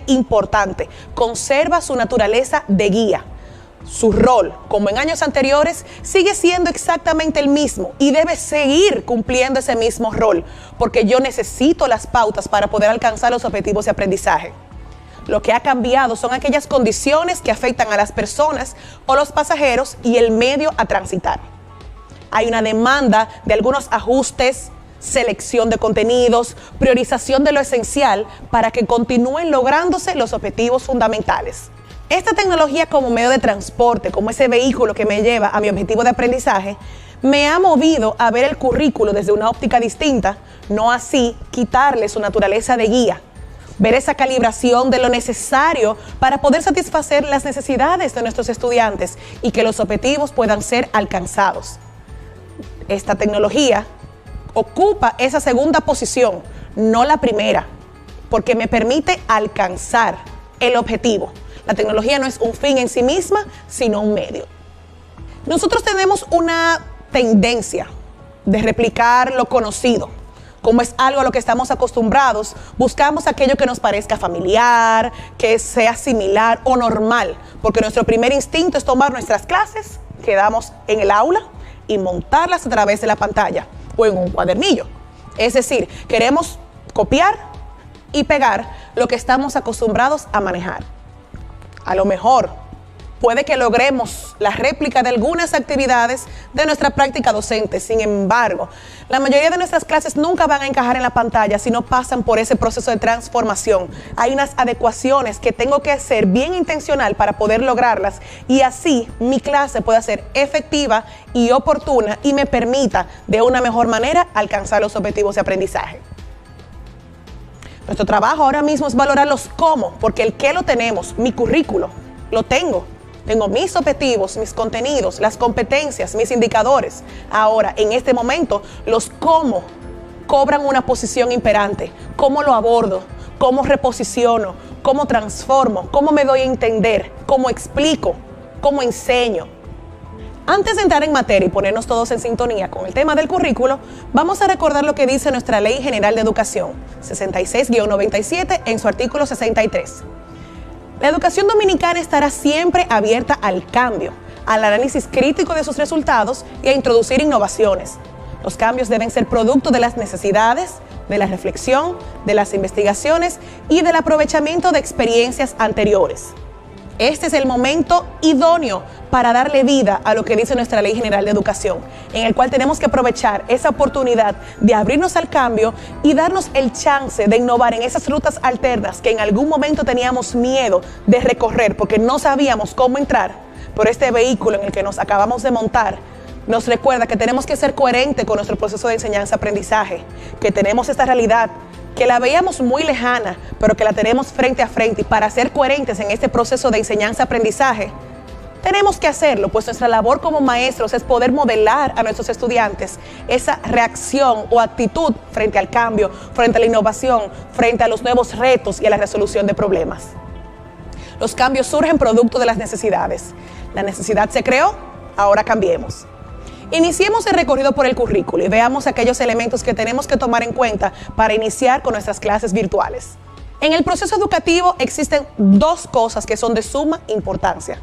importante, conserva su naturaleza de guía. Su rol, como en años anteriores, sigue siendo exactamente el mismo y debe seguir cumpliendo ese mismo rol, porque yo necesito las pautas para poder alcanzar los objetivos de aprendizaje. Lo que ha cambiado son aquellas condiciones que afectan a las personas o los pasajeros y el medio a transitar. Hay una demanda de algunos ajustes, selección de contenidos, priorización de lo esencial para que continúen lográndose los objetivos fundamentales. Esta tecnología como medio de transporte, como ese vehículo que me lleva a mi objetivo de aprendizaje, me ha movido a ver el currículo desde una óptica distinta, no así quitarle su naturaleza de guía. Ver esa calibración de lo necesario para poder satisfacer las necesidades de nuestros estudiantes y que los objetivos puedan ser alcanzados. Esta tecnología ocupa esa segunda posición, no la primera, porque me permite alcanzar el objetivo. La tecnología no es un fin en sí misma, sino un medio. Nosotros tenemos una tendencia de replicar lo conocido. Como es algo a lo que estamos acostumbrados, buscamos aquello que nos parezca familiar, que sea similar o normal, porque nuestro primer instinto es tomar nuestras clases que damos en el aula y montarlas a través de la pantalla o en un cuadernillo. Es decir, queremos copiar y pegar lo que estamos acostumbrados a manejar. A lo mejor puede que logremos la réplica de algunas actividades de nuestra práctica docente. Sin embargo, la mayoría de nuestras clases nunca van a encajar en la pantalla si no pasan por ese proceso de transformación. Hay unas adecuaciones que tengo que hacer bien intencional para poder lograrlas y así mi clase pueda ser efectiva y oportuna y me permita de una mejor manera alcanzar los objetivos de aprendizaje. Nuestro trabajo ahora mismo es valorar los cómo, porque el qué lo tenemos, mi currículo, lo tengo. Tengo mis objetivos, mis contenidos, las competencias, mis indicadores. Ahora, en este momento, los cómo cobran una posición imperante. ¿Cómo lo abordo? ¿Cómo reposiciono? ¿Cómo transformo? ¿Cómo me doy a entender? ¿Cómo explico? ¿Cómo enseño? Antes de entrar en materia y ponernos todos en sintonía con el tema del currículo, vamos a recordar lo que dice nuestra Ley General de Educación, 66-97, en su artículo 63. La educación dominicana estará siempre abierta al cambio, al análisis crítico de sus resultados y a introducir innovaciones. Los cambios deben ser producto de las necesidades, de la reflexión, de las investigaciones y del aprovechamiento de experiencias anteriores. Este es el momento idóneo para darle vida a lo que dice nuestra Ley General de Educación, en el cual tenemos que aprovechar esa oportunidad de abrirnos al cambio y darnos el chance de innovar en esas rutas alternas que en algún momento teníamos miedo de recorrer porque no sabíamos cómo entrar, pero este vehículo en el que nos acabamos de montar nos recuerda que tenemos que ser coherentes con nuestro proceso de enseñanza-aprendizaje, que tenemos esta realidad que la veíamos muy lejana, pero que la tenemos frente a frente, y para ser coherentes en este proceso de enseñanza-aprendizaje, tenemos que hacerlo, pues nuestra labor como maestros es poder modelar a nuestros estudiantes esa reacción o actitud frente al cambio, frente a la innovación, frente a los nuevos retos y a la resolución de problemas. Los cambios surgen producto de las necesidades. La necesidad se creó, ahora cambiemos. Iniciemos el recorrido por el currículo y veamos aquellos elementos que tenemos que tomar en cuenta para iniciar con nuestras clases virtuales. En el proceso educativo existen dos cosas que son de suma importancia: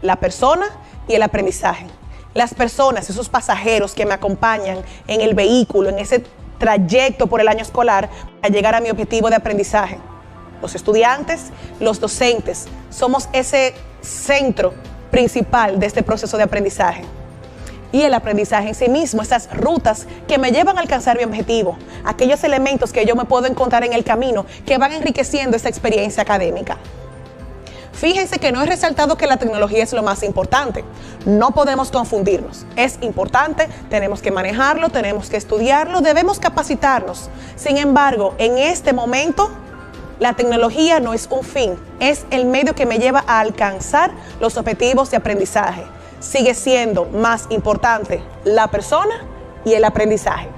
la persona y el aprendizaje. Las personas, esos pasajeros que me acompañan en el vehículo, en ese trayecto por el año escolar para llegar a mi objetivo de aprendizaje. Los estudiantes, los docentes, somos ese centro principal de este proceso de aprendizaje. Y el aprendizaje en sí mismo, esas rutas que me llevan a alcanzar mi objetivo, aquellos elementos que yo me puedo encontrar en el camino que van enriqueciendo esta experiencia académica. Fíjense que no he resaltado que la tecnología es lo más importante. No podemos confundirnos. Es importante, tenemos que manejarlo, tenemos que estudiarlo, debemos capacitarnos. Sin embargo, en este momento, la tecnología no es un fin, es el medio que me lleva a alcanzar los objetivos de aprendizaje. Sigue siendo más importante la persona y el aprendizaje.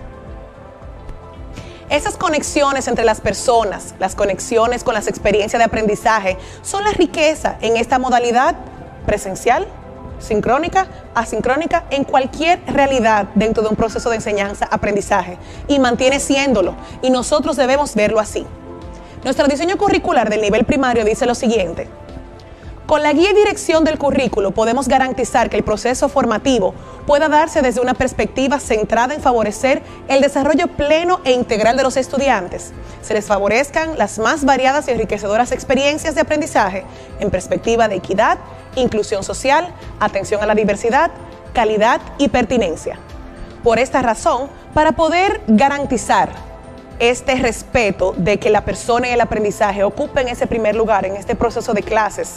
Esas conexiones entre las personas, las conexiones con las experiencias de aprendizaje, son la riqueza en esta modalidad presencial, sincrónica, asincrónica, en cualquier realidad dentro de un proceso de enseñanza-aprendizaje, y mantiene siéndolo, y nosotros debemos verlo así. Nuestro diseño curricular del nivel primario dice lo siguiente: con la guía y dirección del currículo podemos garantizar que el proceso formativo pueda darse desde una perspectiva centrada en favorecer el desarrollo pleno e integral de los estudiantes. Se les favorezcan las más variadas y enriquecedoras experiencias de aprendizaje en perspectiva de equidad, inclusión social, atención a la diversidad, calidad y pertinencia. Por esta razón, para poder garantizar este respeto de que la persona y el aprendizaje ocupen ese primer lugar en este proceso de clases,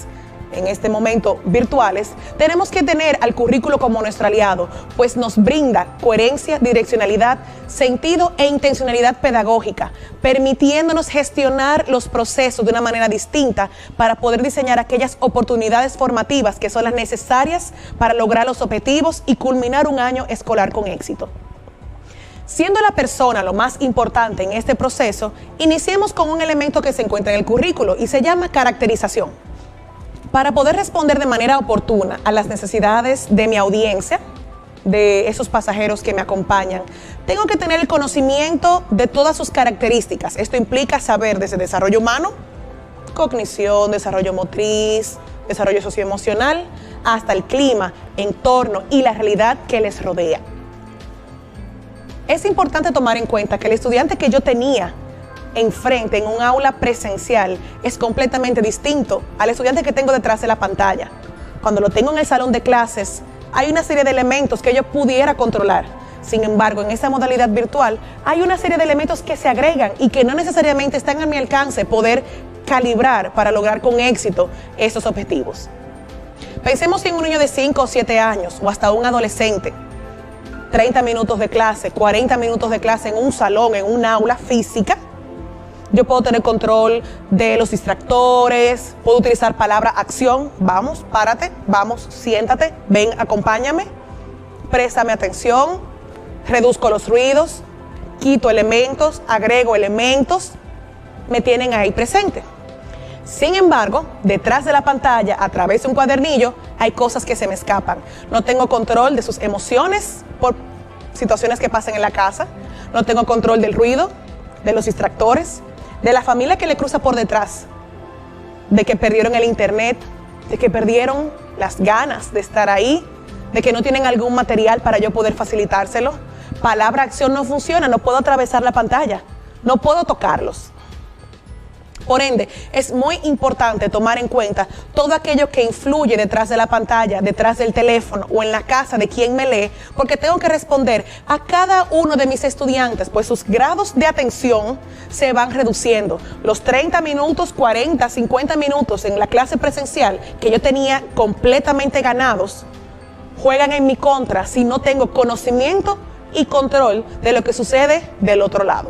en este momento virtuales, tenemos que tener al currículo como nuestro aliado, pues nos brinda coherencia, direccionalidad, sentido e intencionalidad pedagógica, permitiéndonos gestionar los procesos de una manera distinta para poder diseñar aquellas oportunidades formativas que son las necesarias para lograr los objetivos y culminar un año escolar con éxito. Siendo la persona lo más importante en este proceso, iniciemos con un elemento que se encuentra en el currículo y se llama caracterización. Para poder responder de manera oportuna a las necesidades de mi audiencia, de esos pasajeros que me acompañan, tengo que tener el conocimiento de todas sus características. Esto implica saber desde desarrollo humano, cognición, desarrollo motriz, desarrollo socioemocional, hasta el clima, entorno y la realidad que les rodea. Es importante tomar en cuenta que el estudiante que yo tenía enfrente en un aula presencial es completamente distinto al estudiante que tengo detrás de la pantalla. Cuando lo tengo en el salón de clases, hay una serie de elementos que yo pudiera controlar. Sin embargo, en esta modalidad virtual hay una serie de elementos que se agregan y que no necesariamente están a mi alcance poder calibrar para lograr con éxito esos objetivos. Pensemos en un niño de 5 o 7 años o hasta un adolescente. 30 minutos de clase, 40 minutos de clase en un salón, en un aula física. Yo puedo tener control de los distractores, puedo utilizar palabra acción, vamos, párate, vamos, siéntate, ven, acompáñame, préstame atención, reduzco los ruidos, quito elementos, agrego elementos, me tienen ahí presente. Sin embargo, detrás de la pantalla, a través de un cuadernillo, hay cosas que se me escapan. No tengo control de sus emociones por situaciones que pasan en la casa, no tengo control del ruido, de los distractores, de la familia que le cruza por detrás, de que perdieron el internet, de que perdieron las ganas de estar ahí, de que no tienen algún material para yo poder facilitárselo. Palabra acción no funciona, no puedo atravesar la pantalla, no puedo tocarlos. Por ende, es muy importante tomar en cuenta todo aquello que influye detrás de la pantalla, detrás del teléfono o en la casa de quien me lee, porque tengo que responder a cada uno de mis estudiantes, pues sus grados de atención se van reduciendo. Los 30 minutos, 40, 50 minutos en la clase presencial que yo tenía completamente ganados, juegan en mi contra si no tengo conocimiento y control de lo que sucede del otro lado.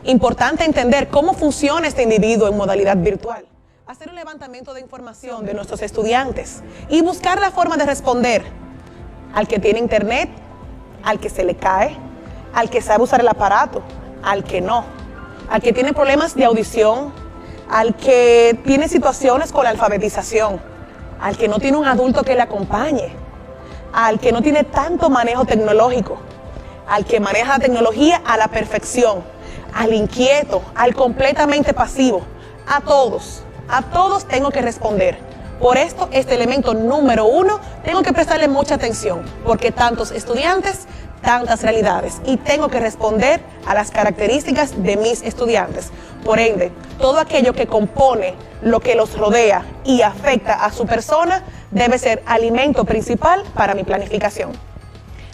Importante entender cómo funciona este individuo en modalidad virtual. Hacer un levantamiento de información de nuestros estudiantes y buscar la forma de responder al que tiene internet, al que se le cae, al que sabe usar el aparato, al que no, al que tiene problemas de audición, al que tiene situaciones con la alfabetización, al que no tiene un adulto que le acompañe, al que no tiene tanto manejo tecnológico, al que maneja la tecnología a la perfección, al inquieto, al completamente pasivo, a todos tengo que responder. Por esto, este elemento número 1, tengo que prestarle mucha atención, porque tantos estudiantes, tantas realidades, y tengo que responder a las características de mis estudiantes. Por ende, todo aquello que compone lo que los rodea y afecta a su persona, debe ser alimento principal para mi planificación.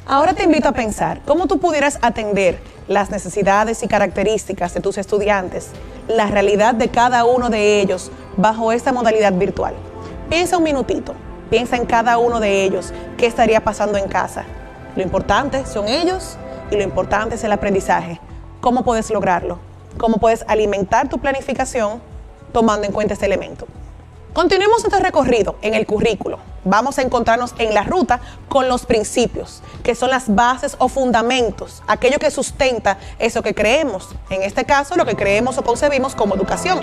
Ahora te invito a pensar cómo tú pudieras atender las necesidades y características de tus estudiantes, la realidad de cada uno de ellos bajo esta modalidad virtual. Piensa un minutito, piensa en cada uno de ellos, qué estaría pasando en casa. Lo importante son ellos y lo importante es el aprendizaje. ¿Cómo puedes lograrlo? ¿Cómo puedes alimentar tu planificación tomando en cuenta este elemento? Continuemos este recorrido en el currículo. Vamos a encontrarnos en la ruta con los principios, que son las bases o fundamentos, aquello que sustenta eso que creemos. En este caso, lo que creemos o concebimos como educación.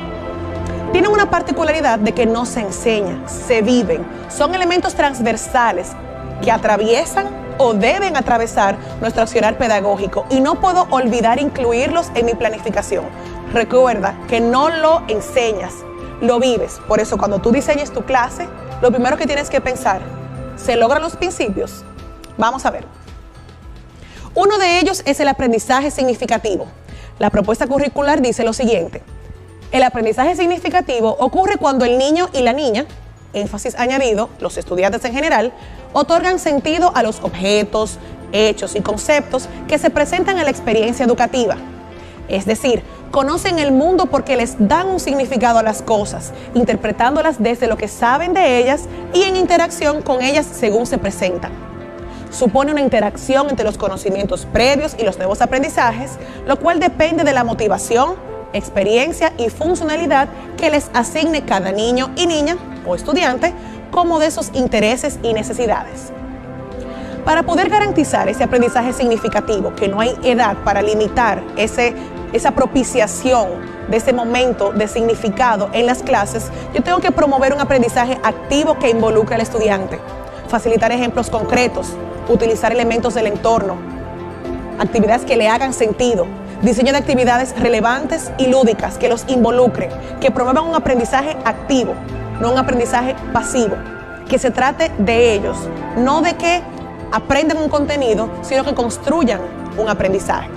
Tienen una particularidad de que no se enseñan, se viven. Son elementos transversales que atraviesan o deben atravesar nuestro accionar pedagógico y no puedo olvidar incluirlos en mi planificación. Recuerda que no lo enseñas, lo vives. Por eso cuando tú diseñes tu clase, lo primero que tienes que pensar, ¿se logran los principios? Vamos a ver. Uno de ellos es el aprendizaje significativo. La propuesta curricular dice lo siguiente: el aprendizaje significativo ocurre cuando el niño y la niña, énfasis añadido, los estudiantes en general, otorgan sentido a los objetos, hechos y conceptos que se presentan en la experiencia educativa. Es decir, conocen el mundo porque les dan un significado a las cosas, interpretándolas desde lo que saben de ellas y en interacción con ellas según se presentan. Supone una interacción entre los conocimientos previos y los nuevos aprendizajes, lo cual depende de la motivación, experiencia y funcionalidad que les asigne cada niño y niña o estudiante, como de sus intereses y necesidades. Para poder garantizar ese aprendizaje significativo, que no hay edad para limitar esa propiciación de ese momento de significado en las clases, yo tengo que promover un aprendizaje activo que involucre al estudiante, facilitar ejemplos concretos, utilizar elementos del entorno, actividades que le hagan sentido, diseño de actividades relevantes y lúdicas que los involucren, que promuevan un aprendizaje activo, no un aprendizaje pasivo, que se trate de ellos, no de que aprendan un contenido, sino que construyan un aprendizaje.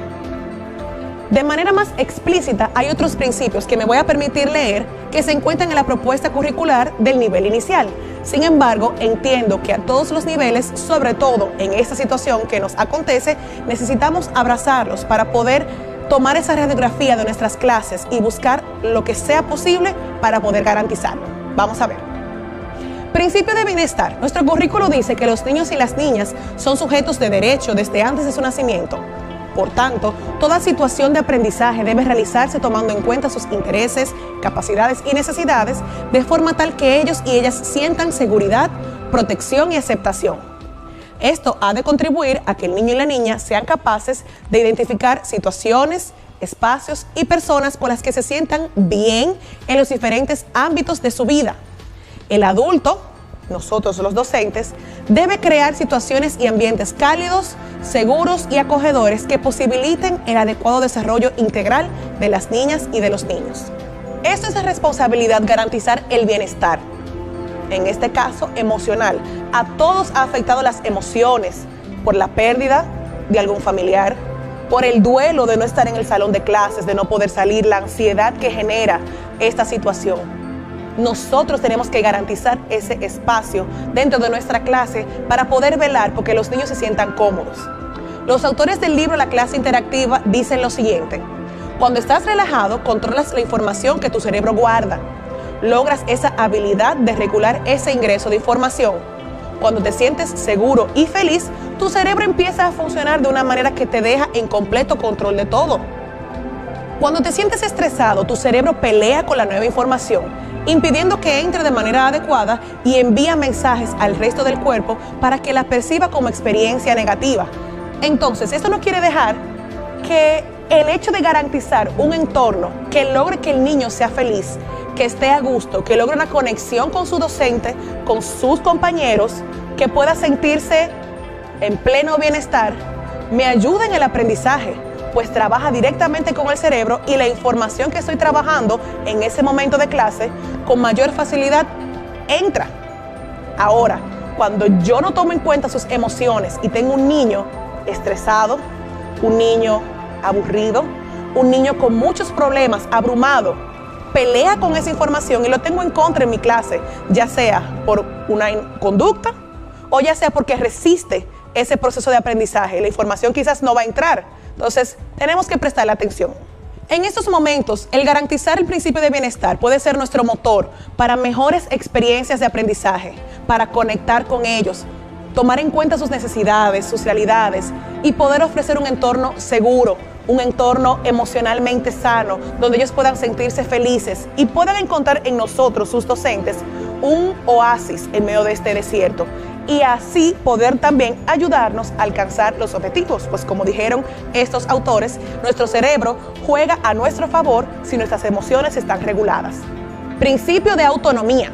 De manera más explícita, hay otros principios que me voy a permitir leer que se encuentran en la propuesta curricular del nivel inicial. Sin embargo, entiendo que a todos los niveles, sobre todo en esta situación que nos acontece, necesitamos abrazarlos para poder tomar esa radiografía de nuestras clases y buscar lo que sea posible para poder garantizarlo. Vamos a ver. Principio de bienestar. Nuestro currículo dice que los niños y las niñas son sujetos de derecho desde antes de su nacimiento. Por tanto, toda situación de aprendizaje debe realizarse tomando en cuenta sus intereses, capacidades y necesidades, de forma tal que ellos y ellas sientan seguridad, protección y aceptación. Esto ha de contribuir a que el niño y la niña sean capaces de identificar situaciones, espacios y personas con las que se sientan bien en los diferentes ámbitos de su vida. El adulto, nosotros los docentes, debe crear situaciones y ambientes cálidos, seguros y acogedores que posibiliten el adecuado desarrollo integral de las niñas y de los niños. Esto es de responsabilidad garantizar el bienestar, en este caso emocional. A todos ha afectado las emociones por la pérdida de algún familiar, por el duelo de no estar en el salón de clases, de no poder salir, la ansiedad que genera esta situación. Nosotros tenemos que garantizar ese espacio dentro de nuestra clase para poder velar porque los niños se sientan cómodos. Los autores del libro La clase interactiva dicen lo siguiente: cuando estás relajado, controlas la información que tu cerebro guarda. Logras esa habilidad de regular ese ingreso de información. Cuando te sientes seguro y feliz, tu cerebro empieza a funcionar de una manera que te deja en completo control de todo. Cuando te sientes estresado, tu cerebro pelea con la nueva información, impidiendo que entre de manera adecuada y envía mensajes al resto del cuerpo para que la perciba como experiencia negativa. Entonces, esto no quiere dejar que el hecho de garantizar un entorno que logre que el niño sea feliz, que esté a gusto, que logre una conexión con su docente, con sus compañeros, que pueda sentirse en pleno bienestar, me ayuda en el aprendizaje, pues trabaja directamente con el cerebro y la información que estoy trabajando en ese momento de clase con mayor facilidad entra. Ahora, cuando yo no tomo en cuenta sus emociones y tengo un niño estresado, un niño aburrido, un niño con muchos problemas, abrumado, pelea con esa información y lo tengo en contra en mi clase, ya sea por una conducta o ya sea porque resiste ese proceso de aprendizaje, la información quizás no va a entrar. Entonces, tenemos que prestarle atención. En estos momentos, el garantizar el principio de bienestar puede ser nuestro motor para mejores experiencias de aprendizaje, para conectar con ellos, tomar en cuenta sus necesidades, sus realidades y poder ofrecer un entorno seguro, un entorno emocionalmente sano, donde ellos puedan sentirse felices y puedan encontrar en nosotros, sus docentes, un oasis en medio de este desierto. Y así poder también ayudarnos a alcanzar los objetivos. Pues como dijeron estos autores, nuestro cerebro juega a nuestro favor si nuestras emociones están reguladas. Principio de autonomía.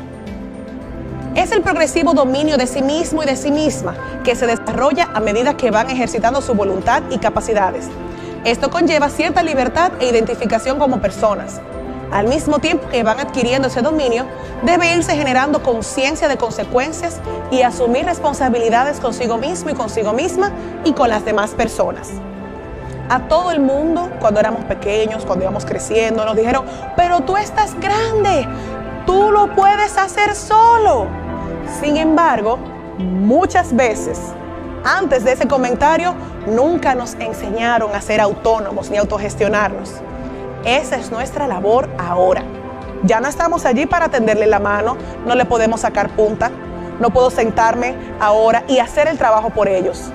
Es el progresivo dominio de sí mismo y de sí misma que se desarrolla a medida que van ejercitando su voluntad y capacidades. Esto conlleva cierta libertad e identificación como personas. Al mismo tiempo que van adquiriendo ese dominio, debe irse generando conciencia de consecuencias y asumir responsabilidades consigo mismo y consigo misma y con las demás personas. A todo el mundo, cuando éramos pequeños, cuando íbamos creciendo, nos dijeron, pero tú estás grande, tú lo puedes hacer solo. Sin embargo, muchas veces, antes de ese comentario, nunca nos enseñaron a ser autónomos ni autogestionarnos. Esa es nuestra labor ahora. Ya no estamos allí para tenderle la mano, no le podemos sacar punta, no puedo sentarme ahora y hacer el trabajo por ellos.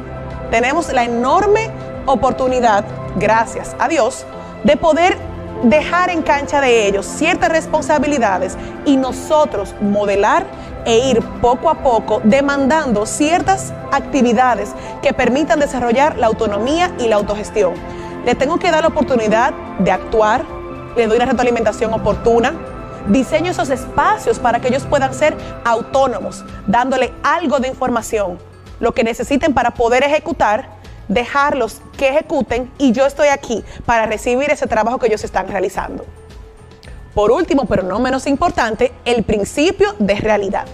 Tenemos la enorme oportunidad, gracias a Dios, de poder dejar en cancha de ellos ciertas responsabilidades y nosotros modelar e ir poco a poco demandando ciertas actividades que permitan desarrollar la autonomía y la autogestión. Le tengo que dar la oportunidad de actuar, le doy una retroalimentación oportuna, diseño esos espacios para que ellos puedan ser autónomos, dándole algo de información, lo que necesiten para poder ejecutar, dejarlos que ejecuten y yo estoy aquí para recibir ese trabajo que ellos están realizando. Por último, pero no menos importante, el principio de realidad.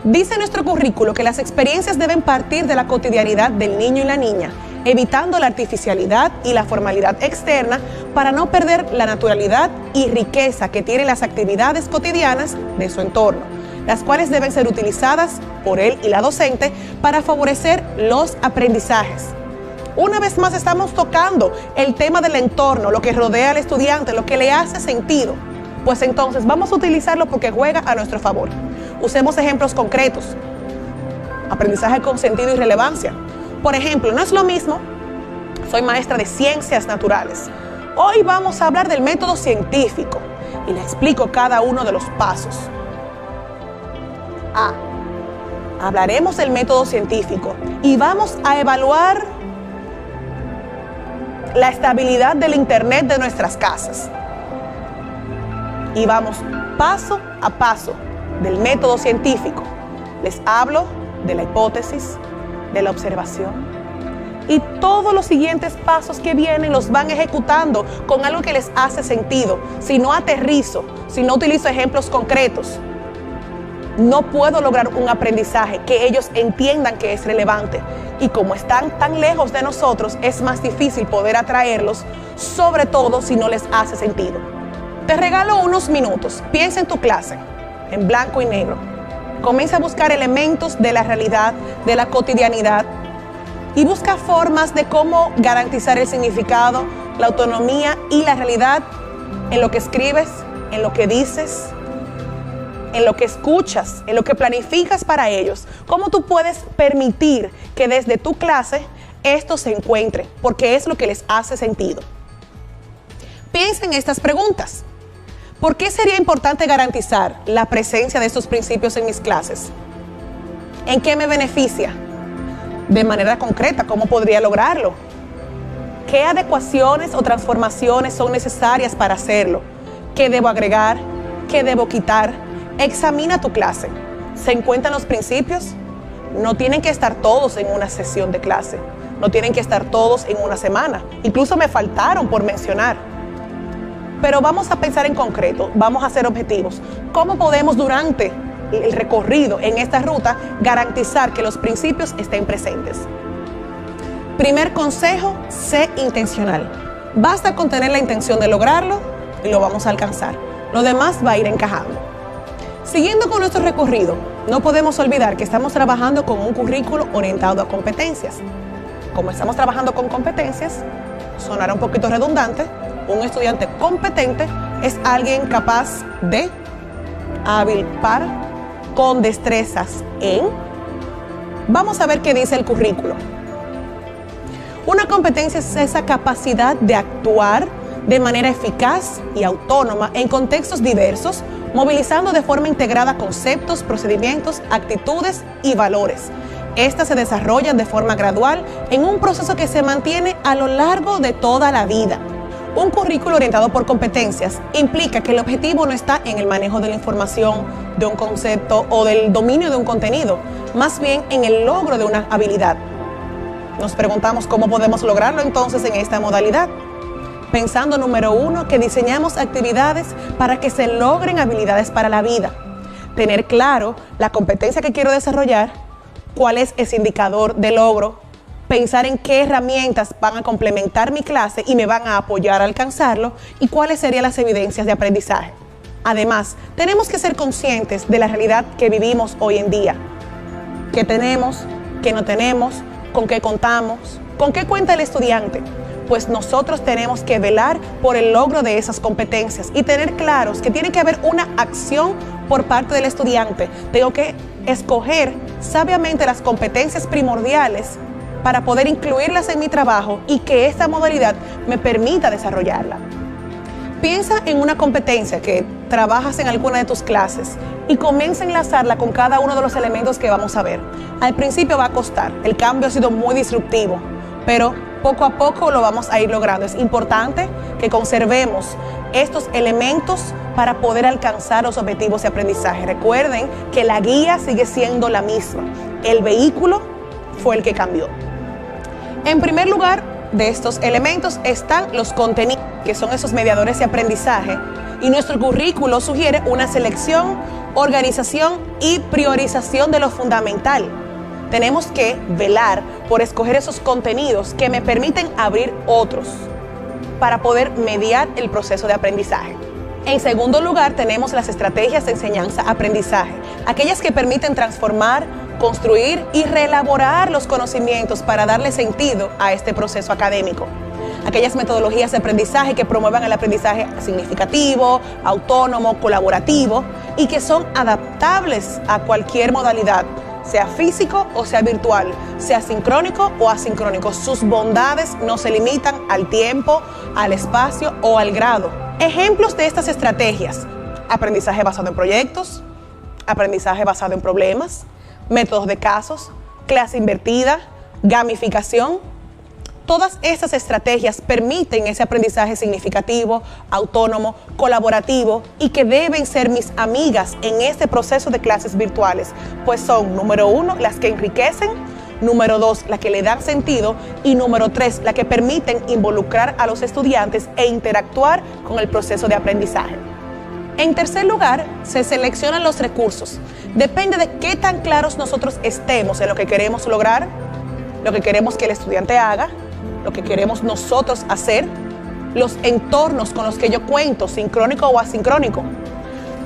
Dice nuestro currículo que las experiencias deben partir de la cotidianidad del niño y la niña, evitando la artificialidad y la formalidad externa para no perder la naturalidad y riqueza que tienen las actividades cotidianas de su entorno, las cuales deben ser utilizadas por él y la docente para favorecer los aprendizajes. Una vez más estamos tocando el tema del entorno, lo que rodea al estudiante, lo que le hace sentido. Pues entonces vamos a utilizarlo porque juega a nuestro favor. Usemos ejemplos concretos. Aprendizaje con sentido y relevancia. Por ejemplo, no es lo mismo, soy maestra de ciencias naturales. Hoy vamos a hablar del método científico y le explico cada uno de los pasos. Hablaremos del método científico y vamos a evaluar la estabilidad del internet de nuestras casas. Y vamos paso a paso del método científico. Les hablo de la hipótesis, de la observación y todos los siguientes pasos que vienen los van ejecutando con algo que les hace sentido. Si no aterrizo, si no utilizo ejemplos concretos, no puedo lograr un aprendizaje que ellos entiendan que es relevante. Y como están tan lejos de nosotros, es más difícil poder atraerlos, sobre todo si no les hace sentido. Te regalo unos minutos. Piensa en tu clase, en blanco y negro. Comienza a buscar elementos de la realidad, de la cotidianidad, y busca formas de cómo garantizar el significado, la autonomía y la realidad en lo que escribes, en lo que dices, en lo que escuchas, en lo que planificas para ellos. ¿Cómo tú puedes permitir que desde tu clase esto se encuentre? Porque es lo que les hace sentido. Piensa en estas preguntas. ¿Por qué sería importante garantizar la presencia de estos principios en mis clases? ¿En qué me beneficia? De manera concreta, ¿cómo podría lograrlo? ¿Qué adecuaciones o transformaciones son necesarias para hacerlo? ¿Qué debo agregar? ¿Qué debo quitar? Examina tu clase. ¿Se encuentran los principios? No tienen que estar todos en una sesión de clase. No tienen que estar todos en una semana. Incluso me faltaron por mencionar. Pero vamos a pensar en concreto, vamos a hacer objetivos. ¿Cómo podemos durante el recorrido en esta ruta garantizar que los principios estén presentes? Primer consejo, sé intencional. Basta con tener la intención de lograrlo y lo vamos a alcanzar. Lo demás va a ir encajando. Siguiendo con nuestro recorrido, no podemos olvidar que estamos trabajando con un currículo orientado a competencias. Como estamos trabajando con competencias, sonará un poquito redundante. Un estudiante competente es alguien capaz de, hábil para, con destrezas en. Vamos a ver qué dice el currículo. Una competencia es esa capacidad de actuar de manera eficaz y autónoma en contextos diversos, movilizando de forma integrada conceptos, procedimientos, actitudes y valores. Estas se desarrollan de forma gradual en un proceso que se mantiene a lo largo de toda la vida. Un currículo orientado por competencias implica que el objetivo no está en el manejo de la información, de un concepto o del dominio de un contenido, más bien en el logro de una habilidad. Nos preguntamos cómo podemos lograrlo entonces en esta modalidad. Pensando, número 1, que diseñamos actividades para que se logren habilidades para la vida. Tener claro la competencia que quiero desarrollar, cuál es ese indicador de logro, pensar en qué herramientas van a complementar mi clase y me van a apoyar a alcanzarlo y cuáles serían las evidencias de aprendizaje. Además, tenemos que ser conscientes de la realidad que vivimos hoy en día. ¿Qué tenemos? ¿Qué no tenemos? ¿Con qué contamos? ¿Con qué cuenta el estudiante? Pues nosotros tenemos que velar por el logro de esas competencias y tener claros que tiene que haber una acción por parte del estudiante. Tengo que escoger sabiamente las competencias primordiales para poder incluirlas en mi trabajo y que esta modalidad me permita desarrollarla. Piensa en una competencia que trabajas en alguna de tus clases y comienza a enlazarla con cada uno de los elementos que vamos a ver. Al principio va a costar, el cambio ha sido muy disruptivo, pero poco a poco lo vamos a ir logrando. Es importante que conservemos estos elementos para poder alcanzar los objetivos de aprendizaje. Recuerden que la guía sigue siendo la misma. El vehículo fue el que cambió. En primer lugar, de estos elementos están los contenidos, que son esos mediadores de aprendizaje, y nuestro currículo sugiere una selección, organización y priorización de lo fundamental. Tenemos que velar por escoger esos contenidos que me permiten abrir otros para poder mediar el proceso de aprendizaje. En segundo lugar, tenemos las estrategias de enseñanza-aprendizaje, aquellas que permiten transformar, construir y reelaborar los conocimientos para darle sentido a este proceso académico. Aquellas metodologías de aprendizaje que promuevan el aprendizaje significativo, autónomo, colaborativo y que son adaptables a cualquier modalidad, sea físico o sea virtual, sea sincrónico o asincrónico. Sus bondades no se limitan al tiempo, al espacio o al grado. Ejemplos de estas estrategias: aprendizaje basado en proyectos, aprendizaje basado en problemas, métodos de casos, clase invertida, gamificación. Todas estas estrategias permiten ese aprendizaje significativo, autónomo, colaborativo y que deben ser mis amigas en este proceso de clases virtuales, pues son, número 1, las que enriquecen, número 2, las que le dan sentido y número 3, las que permiten involucrar a los estudiantes e interactuar con el proceso de aprendizaje. En tercer lugar, se seleccionan los recursos. Depende de qué tan claros nosotros estemos en lo que queremos lograr, lo que queremos que el estudiante haga, lo que queremos nosotros hacer, los entornos con los que yo cuento, sincrónico o asincrónico.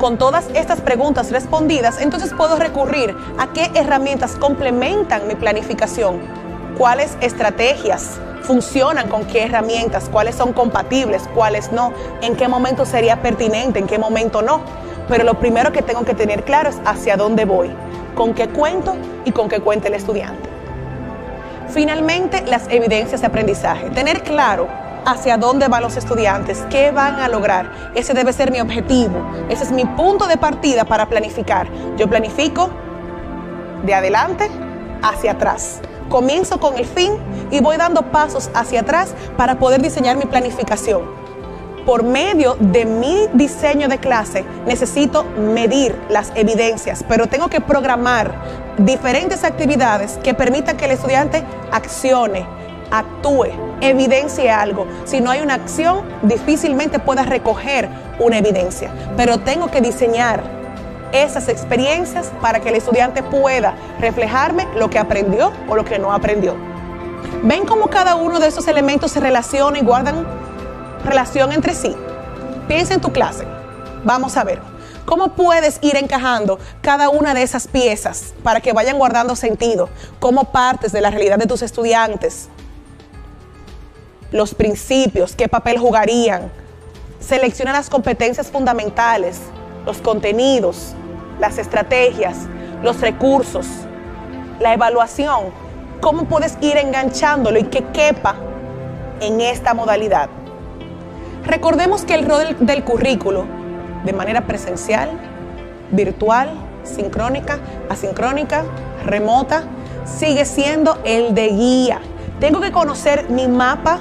Con todas estas preguntas respondidas, entonces puedo recurrir a qué herramientas complementan mi planificación, cuáles estrategias funcionan con qué herramientas, cuáles son compatibles, cuáles no, en qué momento sería pertinente, en qué momento no. Pero lo primero que tengo que tener claro es hacia dónde voy, con qué cuento y con qué cuenta el estudiante. Finalmente, las evidencias de aprendizaje. Tener claro hacia dónde van los estudiantes, qué van a lograr. Ese debe ser mi objetivo. Ese es mi punto de partida para planificar. Yo planifico de adelante hacia atrás. Comienzo con el fin y voy dando pasos hacia atrás para poder diseñar mi planificación. Por medio de mi diseño de clase necesito medir las evidencias, pero tengo que programar diferentes actividades que permitan que el estudiante accione, actúe, evidencie algo. Si no hay una acción, difícilmente pueda recoger una evidencia, pero tengo que diseñar esas experiencias para que el estudiante pueda reflejarme lo que aprendió o lo que no aprendió. ¿Ven cómo cada uno de esos elementos se relaciona y guardan relación entre sí? Piensa en tu clase. Vamos a ver cómo puedes ir encajando cada una de esas piezas para que vayan guardando sentido, como partes de la realidad de tus estudiantes. Los principios, qué papel jugarían. Selecciona las competencias fundamentales, los contenidos, las estrategias, los recursos, la evaluación. Cómo puedes ir enganchándolo y que quepa en esta modalidad. Recordemos que el rol del currículo, de manera presencial, virtual, sincrónica, asincrónica, remota, sigue siendo el de guía. Tengo que conocer mi mapa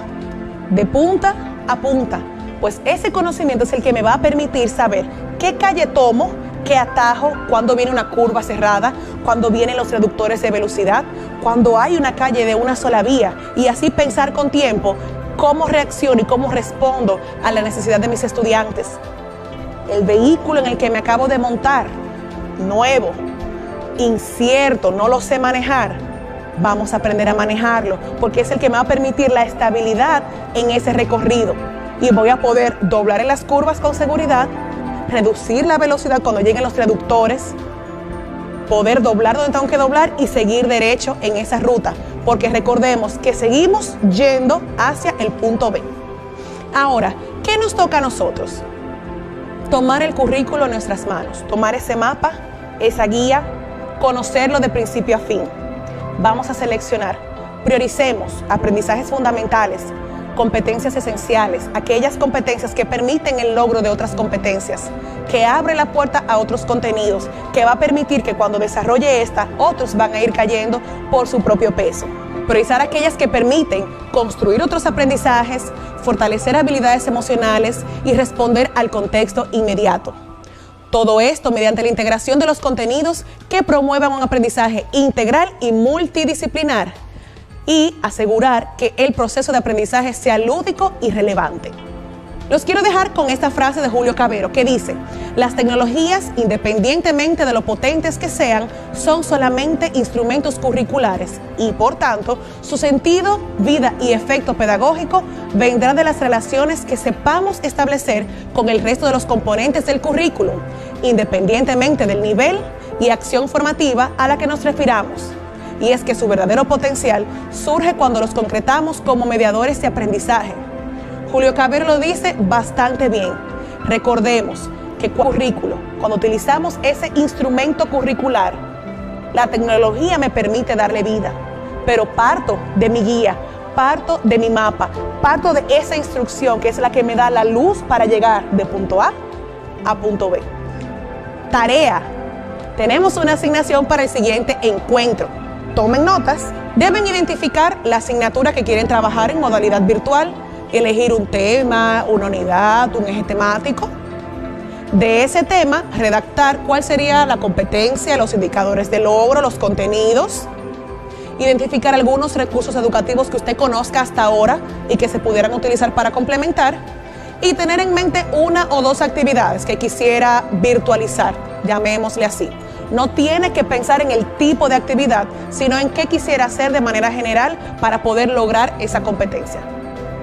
de punta a punta, pues ese conocimiento es el que me va a permitir saber qué calle tomo, ¿Qué atajo? Cuando viene una curva cerrada, cuando vienen los reductores de velocidad, cuando hay una calle de una sola vía, y así pensar con tiempo cómo reacciono y cómo respondo a la necesidad de mis estudiantes. El vehículo en el que me acabo de montar, nuevo, incierto, no lo sé manejar, vamos a aprender a manejarlo, porque es el que me va a permitir la estabilidad en ese recorrido. Y voy a poder doblar en las curvas con seguridad, reducir la velocidad cuando lleguen los reductores, poder doblar donde tengo que doblar y seguir derecho en esa ruta, porque recordemos que seguimos yendo hacia el punto B. Ahora, ¿qué nos toca a nosotros? Tomar el currículo en nuestras manos, tomar ese mapa, esa guía, conocerlo de principio a fin. Vamos a seleccionar, prioricemos aprendizajes fundamentales, competencias esenciales, aquellas competencias que permiten el logro de otras competencias, que abre la puerta a otros contenidos, que va a permitir que cuando desarrolle esta, otros van a ir cayendo por su propio peso. Priorizar aquellas que permiten construir otros aprendizajes, fortalecer habilidades emocionales y responder al contexto inmediato. Todo esto mediante la integración de los contenidos que promuevan un aprendizaje integral y multidisciplinar y asegurar que el proceso de aprendizaje sea lúdico y relevante. Los quiero dejar con esta frase de Julio Cavero que dice: las tecnologías, independientemente de lo potentes que sean, son solamente instrumentos curriculares y, por tanto, su sentido, vida y efecto pedagógico vendrá de las relaciones que sepamos establecer con el resto de los componentes del currículum, independientemente del nivel y acción formativa a la que nos refiramos. Y es que su verdadero potencial surge cuando los concretamos como mediadores de aprendizaje. Julio Cavero lo dice bastante bien. Recordemos que currículo, cuando utilizamos ese instrumento curricular, la tecnología me permite darle vida, pero parto de mi guía, parto de mi mapa, parto de esa instrucción que es la que me da la luz para llegar de punto A punto B. Tarea. Tenemos una asignación para el siguiente encuentro. Tomen notas. Deben identificar la asignatura que quieren trabajar en modalidad virtual, elegir un tema, una unidad, un eje temático. De ese tema, redactar cuál sería la competencia, los indicadores de logro, los contenidos. Identificar algunos recursos educativos que usted conozca hasta ahora y que se pudieran utilizar para complementar. Y tener en mente una o dos actividades que quisiera virtualizar, llamémosle así. No tiene que pensar en el tipo de actividad, sino en qué quisiera hacer de manera general para poder lograr esa competencia.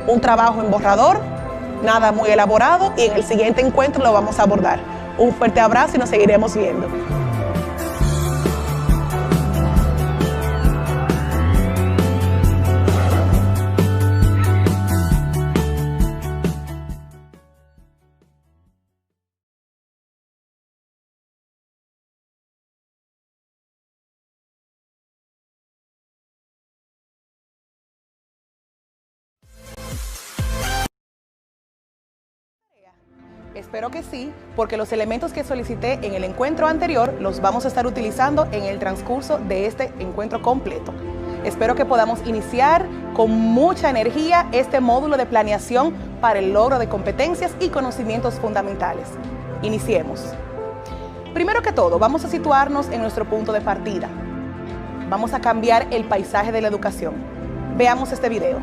Un trabajo en borrador, nada muy elaborado, y en el siguiente encuentro lo vamos a abordar. Un fuerte abrazo y nos seguiremos viendo. Espero que sí, porque los elementos que solicité en el encuentro anterior los vamos a estar utilizando en el transcurso de este encuentro completo. Espero que podamos iniciar con mucha energía este módulo de planeación para el logro de competencias y conocimientos fundamentales. Iniciemos. Primero que todo, vamos a situarnos en nuestro punto de partida. Vamos a cambiar el paisaje de la educación. Veamos este video.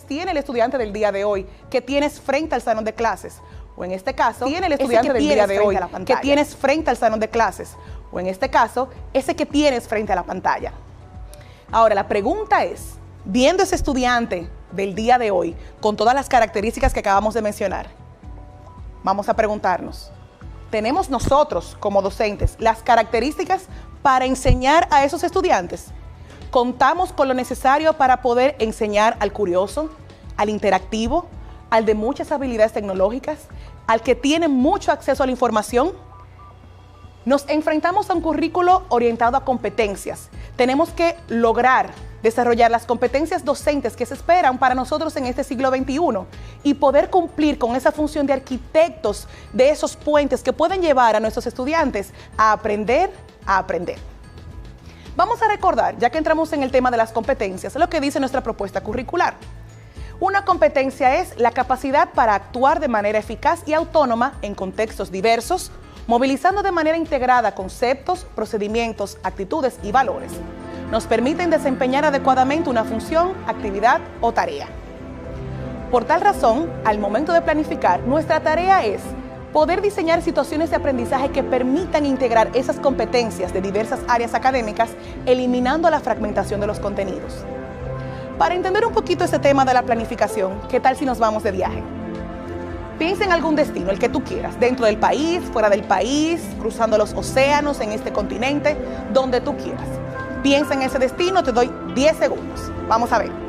tiene el estudiante del día de hoy que tienes frente al salón de clases. O en este caso, tiene el estudiante del día de hoy que tienes frente al salón de clases. O en este caso, ese que tienes frente a la pantalla. Ahora, la pregunta es, viendo ese estudiante del día de hoy, con todas las características que acabamos de mencionar, vamos a preguntarnos, ¿tenemos nosotros como docentes las características para enseñar a esos estudiantes? ¿Contamos con lo necesario para poder enseñar al curioso, al interactivo, al de muchas habilidades tecnológicas, al que tiene mucho acceso a la información? Nos enfrentamos a un currículo orientado a competencias. Tenemos que lograr desarrollar las competencias docentes que se esperan para nosotros en este siglo XXI y poder cumplir con esa función de arquitectos de esos puentes que pueden llevar a nuestros estudiantes a aprender a aprender. Vamos a recordar, ya que entramos en el tema de las competencias, lo que dice nuestra propuesta curricular. Una competencia es la capacidad para actuar de manera eficaz y autónoma en contextos diversos, movilizando de manera integrada conceptos, procedimientos, actitudes y valores. Nos permiten desempeñar adecuadamente una función, actividad o tarea. Por tal razón, al momento de planificar, nuestra tarea es poder diseñar situaciones de aprendizaje que permitan integrar esas competencias de diversas áreas académicas, eliminando la fragmentación de los contenidos. Para entender un poquito ese tema de la planificación, ¿qué tal si nos vamos de viaje? Piensa en algún destino, el que tú quieras, dentro del país, fuera del país, cruzando los océanos, en este continente, donde tú quieras. Piensa en ese destino, te doy 10 segundos. Vamos a ver.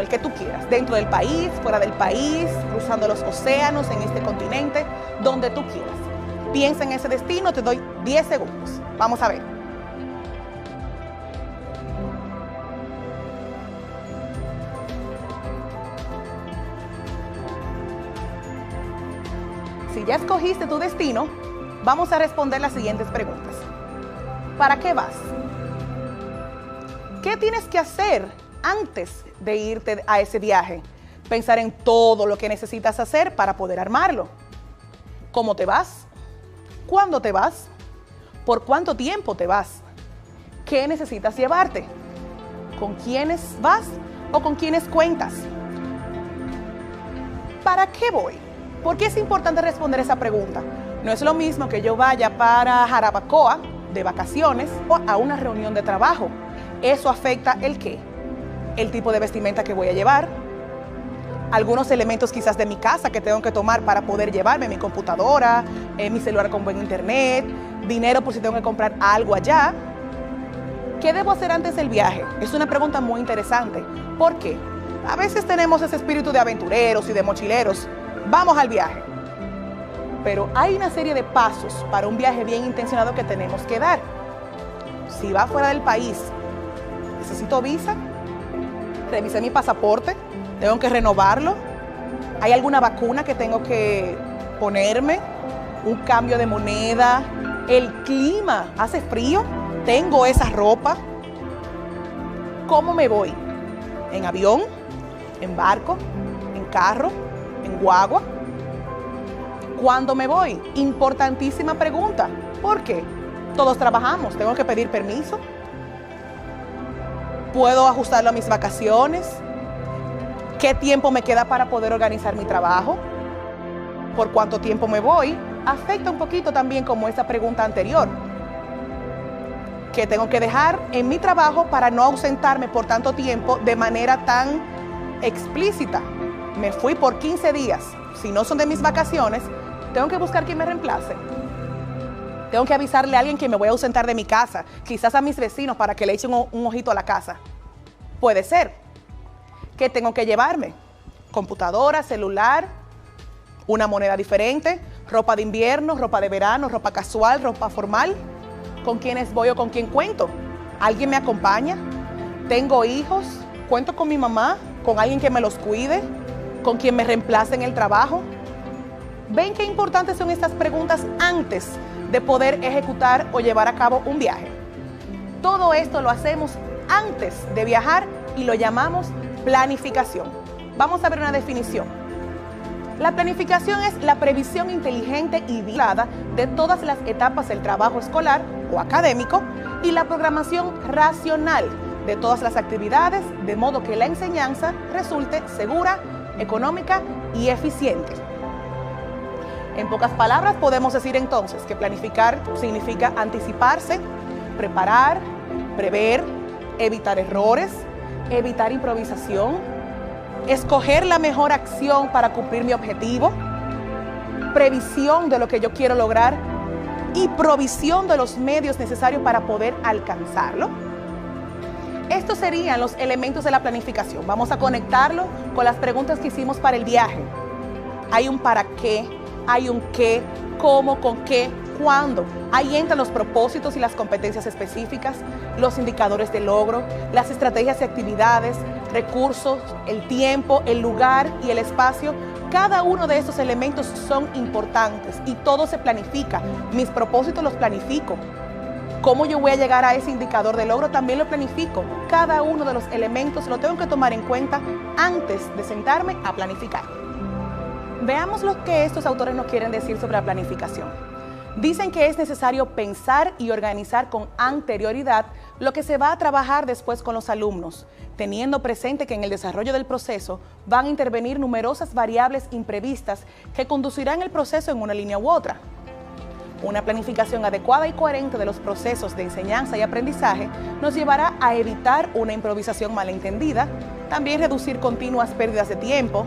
el que tú quieras, dentro del país, fuera del país, cruzando los océanos, en este continente, donde tú quieras. Piensa en ese destino, te doy 10 segundos. Vamos a ver. Si ya escogiste tu destino, vamos a responder las siguientes preguntas. ¿Para qué vas? ¿Qué tienes que hacer antes de irte a ese viaje? Pensar en todo lo que necesitas hacer para poder armarlo. ¿Cómo te vas? ¿Cuándo te vas? ¿Por cuánto tiempo te vas? ¿Qué necesitas llevarte? ¿Con quiénes vas o con quiénes cuentas? ¿Para qué voy? ¿Por qué es importante responder esa pregunta? No es lo mismo que yo vaya para Jarabacoa de vacaciones o a una reunión de trabajo. Eso afecta el qué, el tipo de vestimenta que voy a llevar, algunos elementos quizás de mi casa que tengo que tomar para poder llevarme, mi computadora, mi celular con buen internet, dinero por si tengo que comprar algo allá. ¿Qué debo hacer antes del viaje? Es una pregunta muy interesante. ¿Por qué? A veces tenemos ese espíritu de aventureros y de mochileros. Vamos al viaje. Pero hay una serie de pasos para un viaje bien intencionado que tenemos que dar. Si va fuera del país, necesito visa, revisé mi pasaporte, tengo que renovarlo, hay alguna vacuna que tengo que ponerme, un cambio de moneda, el clima, hace frío, tengo esa ropa. ¿Cómo me voy? ¿En avión? ¿En barco? ¿En carro? ¿En guagua? ¿Cuándo me voy? Importantísima pregunta. ¿Por qué? Todos trabajamos, tengo que pedir permiso. ¿Puedo ajustarlo a mis vacaciones? ¿Qué tiempo me queda para poder organizar mi trabajo? ¿Por cuánto tiempo me voy? Afecta un poquito también como esa pregunta anterior. ¿Qué tengo que dejar en mi trabajo para no ausentarme por tanto tiempo de manera tan explícita? Me fui por 15 días. Si no son de mis vacaciones, tengo que buscar quien me reemplace. Tengo que avisarle a alguien que me voy a ausentar de mi casa, quizás a mis vecinos para que le echen un ojito a la casa. Puede ser. ¿Qué tengo que llevarme? Computadora, celular, una moneda diferente, ropa de invierno, ropa de verano, ropa casual, ropa formal. ¿Con quiénes voy o con quién cuento? ¿Alguien me acompaña? ¿Tengo hijos? ¿Cuento con mi mamá? ¿Con alguien que me los cuide? ¿Con quien me reemplace en el trabajo? ¿Ven qué importantes son estas preguntas antes de poder ejecutar o llevar a cabo un viaje? Todo esto lo hacemos antes de viajar y lo llamamos planificación. Vamos a ver una definición. La planificación es la previsión inteligente y vigilada de todas las etapas del trabajo escolar o académico y la programación racional de todas las actividades, de modo que la enseñanza resulte segura, económica y eficiente. En pocas palabras, podemos decir entonces que planificar significa anticiparse, preparar, prever, evitar errores, evitar improvisación, escoger la mejor acción para cumplir mi objetivo, previsión de lo que yo quiero lograr y provisión de los medios necesarios para poder alcanzarlo. Estos serían los elementos de la planificación. Vamos a conectarlo con las preguntas que hicimos para el viaje. Hay un para qué, hay un qué, cómo, con qué, cuándo. Ahí entran los propósitos y las competencias específicas, los indicadores de logro, las estrategias y actividades, recursos, el tiempo, el lugar y el espacio. Cada uno de estos elementos son importantes y todo se planifica. Mis propósitos los planifico. Cómo yo voy a llegar a ese indicador de logro también lo planifico. Cada uno de los elementos lo tengo que tomar en cuenta antes de sentarme a planificar. Veamos lo que estos autores nos quieren decir sobre la planificación. Dicen que es necesario pensar y organizar con anterioridad lo que se va a trabajar después con los alumnos, teniendo presente que en el desarrollo del proceso van a intervenir numerosas variables imprevistas que conducirán el proceso en una línea u otra. Una planificación adecuada y coherente de los procesos de enseñanza y aprendizaje nos llevará a evitar una improvisación malentendida, también reducir continuas pérdidas de tiempo,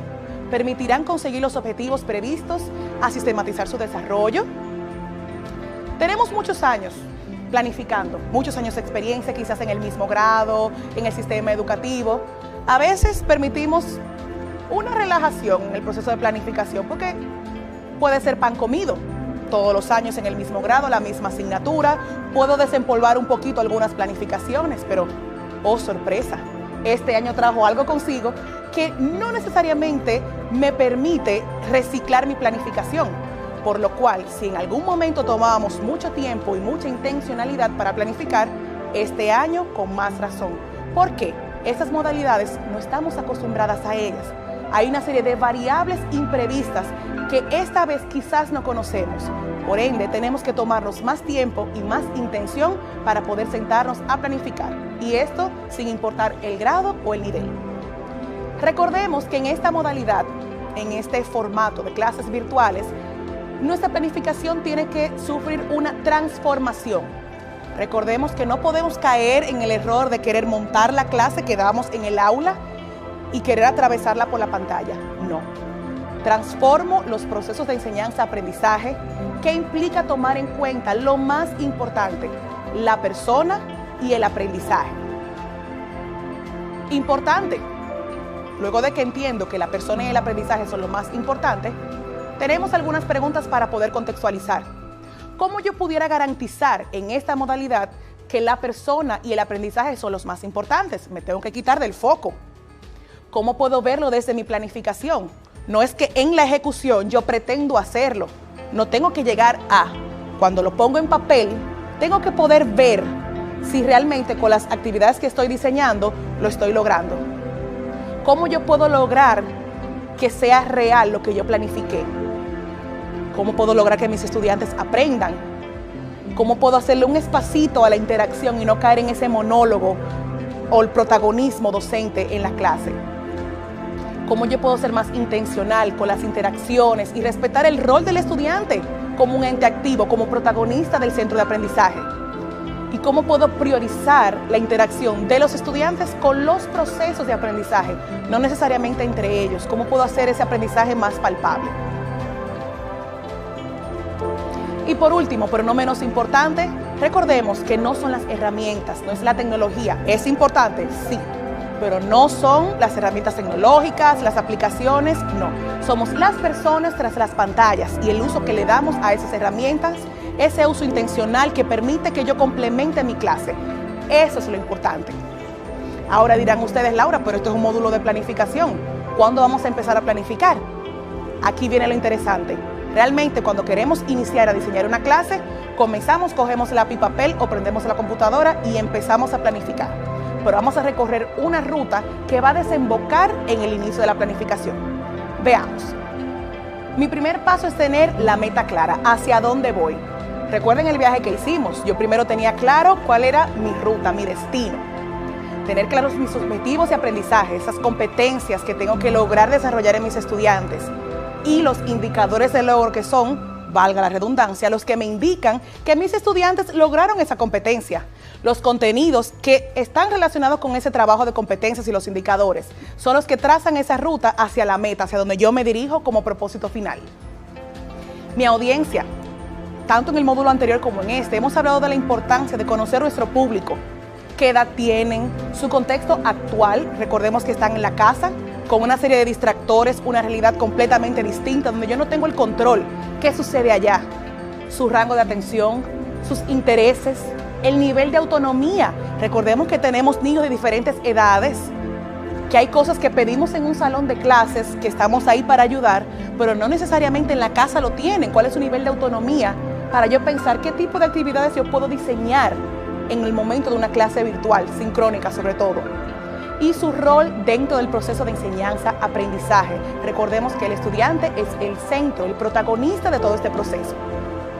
permitirán conseguir los objetivos previstos, a sistematizar su desarrollo. Tenemos muchos años planificando, muchos años de experiencia, quizás en el mismo grado, en el sistema educativo. A veces permitimos una relajación en el proceso de planificación porque puede ser pan comido. Todos los años en el mismo grado, la misma asignatura. Puedo desempolvar un poquito algunas planificaciones, pero, oh sorpresa, este año trajo algo consigo que no necesariamente me permite reciclar mi planificación. Por lo cual, si en algún momento tomábamos mucho tiempo y mucha intencionalidad para planificar, este año con más razón. ¿Por qué? Estas modalidades no estamos acostumbradas a ellas. Hay una serie de variables imprevistas que esta vez quizás no conocemos. Por ende, tenemos que tomarnos más tiempo y más intención para poder sentarnos a planificar. Y esto sin importar el grado o el nivel. Recordemos que en esta modalidad, en este formato de clases virtuales, nuestra planificación tiene que sufrir una transformación. Recordemos que no podemos caer en el error de querer montar la clase que dábamos en el aula y querer atravesarla por la pantalla. No. Transformo los procesos de enseñanza-aprendizaje que implica tomar en cuenta lo más importante, la persona y el aprendizaje. Importante. Luego de que entiendo que la persona y el aprendizaje son lo más importante, tenemos algunas preguntas para poder contextualizar. ¿Cómo yo pudiera garantizar en esta modalidad que la persona y el aprendizaje son los más importantes? Me tengo que quitar del foco. ¿Cómo puedo verlo desde mi planificación? No es que en la ejecución yo pretendo hacerlo. No tengo que llegar a, cuando lo pongo en papel, tengo que poder ver si realmente con las actividades que estoy diseñando lo estoy logrando. ¿Cómo yo puedo lograr que sea real lo que yo planifiqué? ¿Cómo puedo lograr que mis estudiantes aprendan? ¿Cómo puedo hacerle un espacito a la interacción y no caer en ese monólogo o el protagonismo docente en la clase? ¿Cómo yo puedo ser más intencional con las interacciones y respetar el rol del estudiante como un ente activo, como protagonista del centro de aprendizaje? ¿Y cómo puedo priorizar la interacción de los estudiantes con los procesos de aprendizaje, no necesariamente entre ellos? ¿Cómo puedo hacer ese aprendizaje más palpable? Y por último, pero no menos importante, recordemos que no son las herramientas, no es la tecnología. ¿Es importante? Sí, pero no son las herramientas tecnológicas, las aplicaciones, no. Somos las personas tras las pantallas y el uso que le damos a esas herramientas, ese uso intencional que permite que yo complemente mi clase. Eso es lo importante. Ahora dirán ustedes, Laura, pero esto es un módulo de planificación. ¿Cuándo vamos a empezar a planificar? Aquí viene lo interesante. Realmente cuando queremos iniciar a diseñar una clase, comenzamos, cogemos lápiz y papel o prendemos la computadora y empezamos a planificar. Pero vamos a recorrer una ruta que va a desembocar en el inicio de la planificación. Veamos. Mi primer paso es tener la meta clara, hacia dónde voy. Recuerden el viaje que hicimos. Yo primero tenía claro cuál era mi ruta, mi destino. Tener claros mis objetivos de aprendizaje, esas competencias que tengo que lograr desarrollar en mis estudiantes. Y los indicadores de logro que son, valga la redundancia, los que me indican que mis estudiantes lograron esa competencia. Los contenidos que están relacionados con ese trabajo de competencias y los indicadores son los que trazan esa ruta hacia la meta, hacia donde yo me dirijo como propósito final. Mi audiencia, tanto en el módulo anterior como en este, hemos hablado de la importancia de conocer nuestro público, qué edad tienen, su contexto actual, recordemos que están en la casa, con una serie de distractores, una realidad completamente distinta, donde yo no tengo el control. ¿Qué sucede allá? Su rango de atención, sus intereses, el nivel de autonomía. Recordemos que tenemos niños de diferentes edades, que hay cosas que pedimos en un salón de clases, que estamos ahí para ayudar, pero no necesariamente en la casa lo tienen. ¿Cuál es su nivel de autonomía? Para yo pensar qué tipo de actividades yo puedo diseñar en el momento de una clase virtual, sincrónica sobre todo. Y su rol dentro del proceso de enseñanza-aprendizaje. Recordemos que el estudiante es el centro, el protagonista de todo este proceso.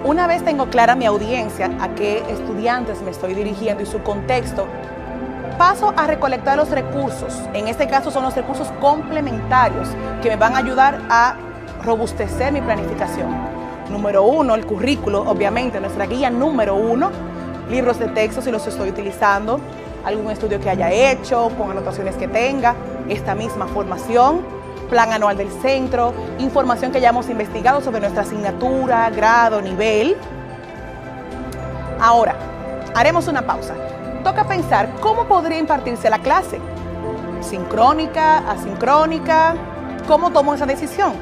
Una vez tengo clara mi audiencia, a qué estudiantes me estoy dirigiendo y su contexto, paso a recolectar los recursos. En este caso son los recursos complementarios que me van a ayudar a robustecer mi planificación. Número 1, el currículo, obviamente, nuestra guía número 1, libros de texto si los estoy utilizando, algún estudio que haya hecho, con anotaciones que tenga, esta misma formación, plan anual del centro, información que hayamos investigado sobre nuestra asignatura, grado, nivel. Ahora, haremos una pausa. Toca pensar cómo podría impartirse la clase. ¿Sincrónica, asincrónica? ¿Cómo tomo esa decisión?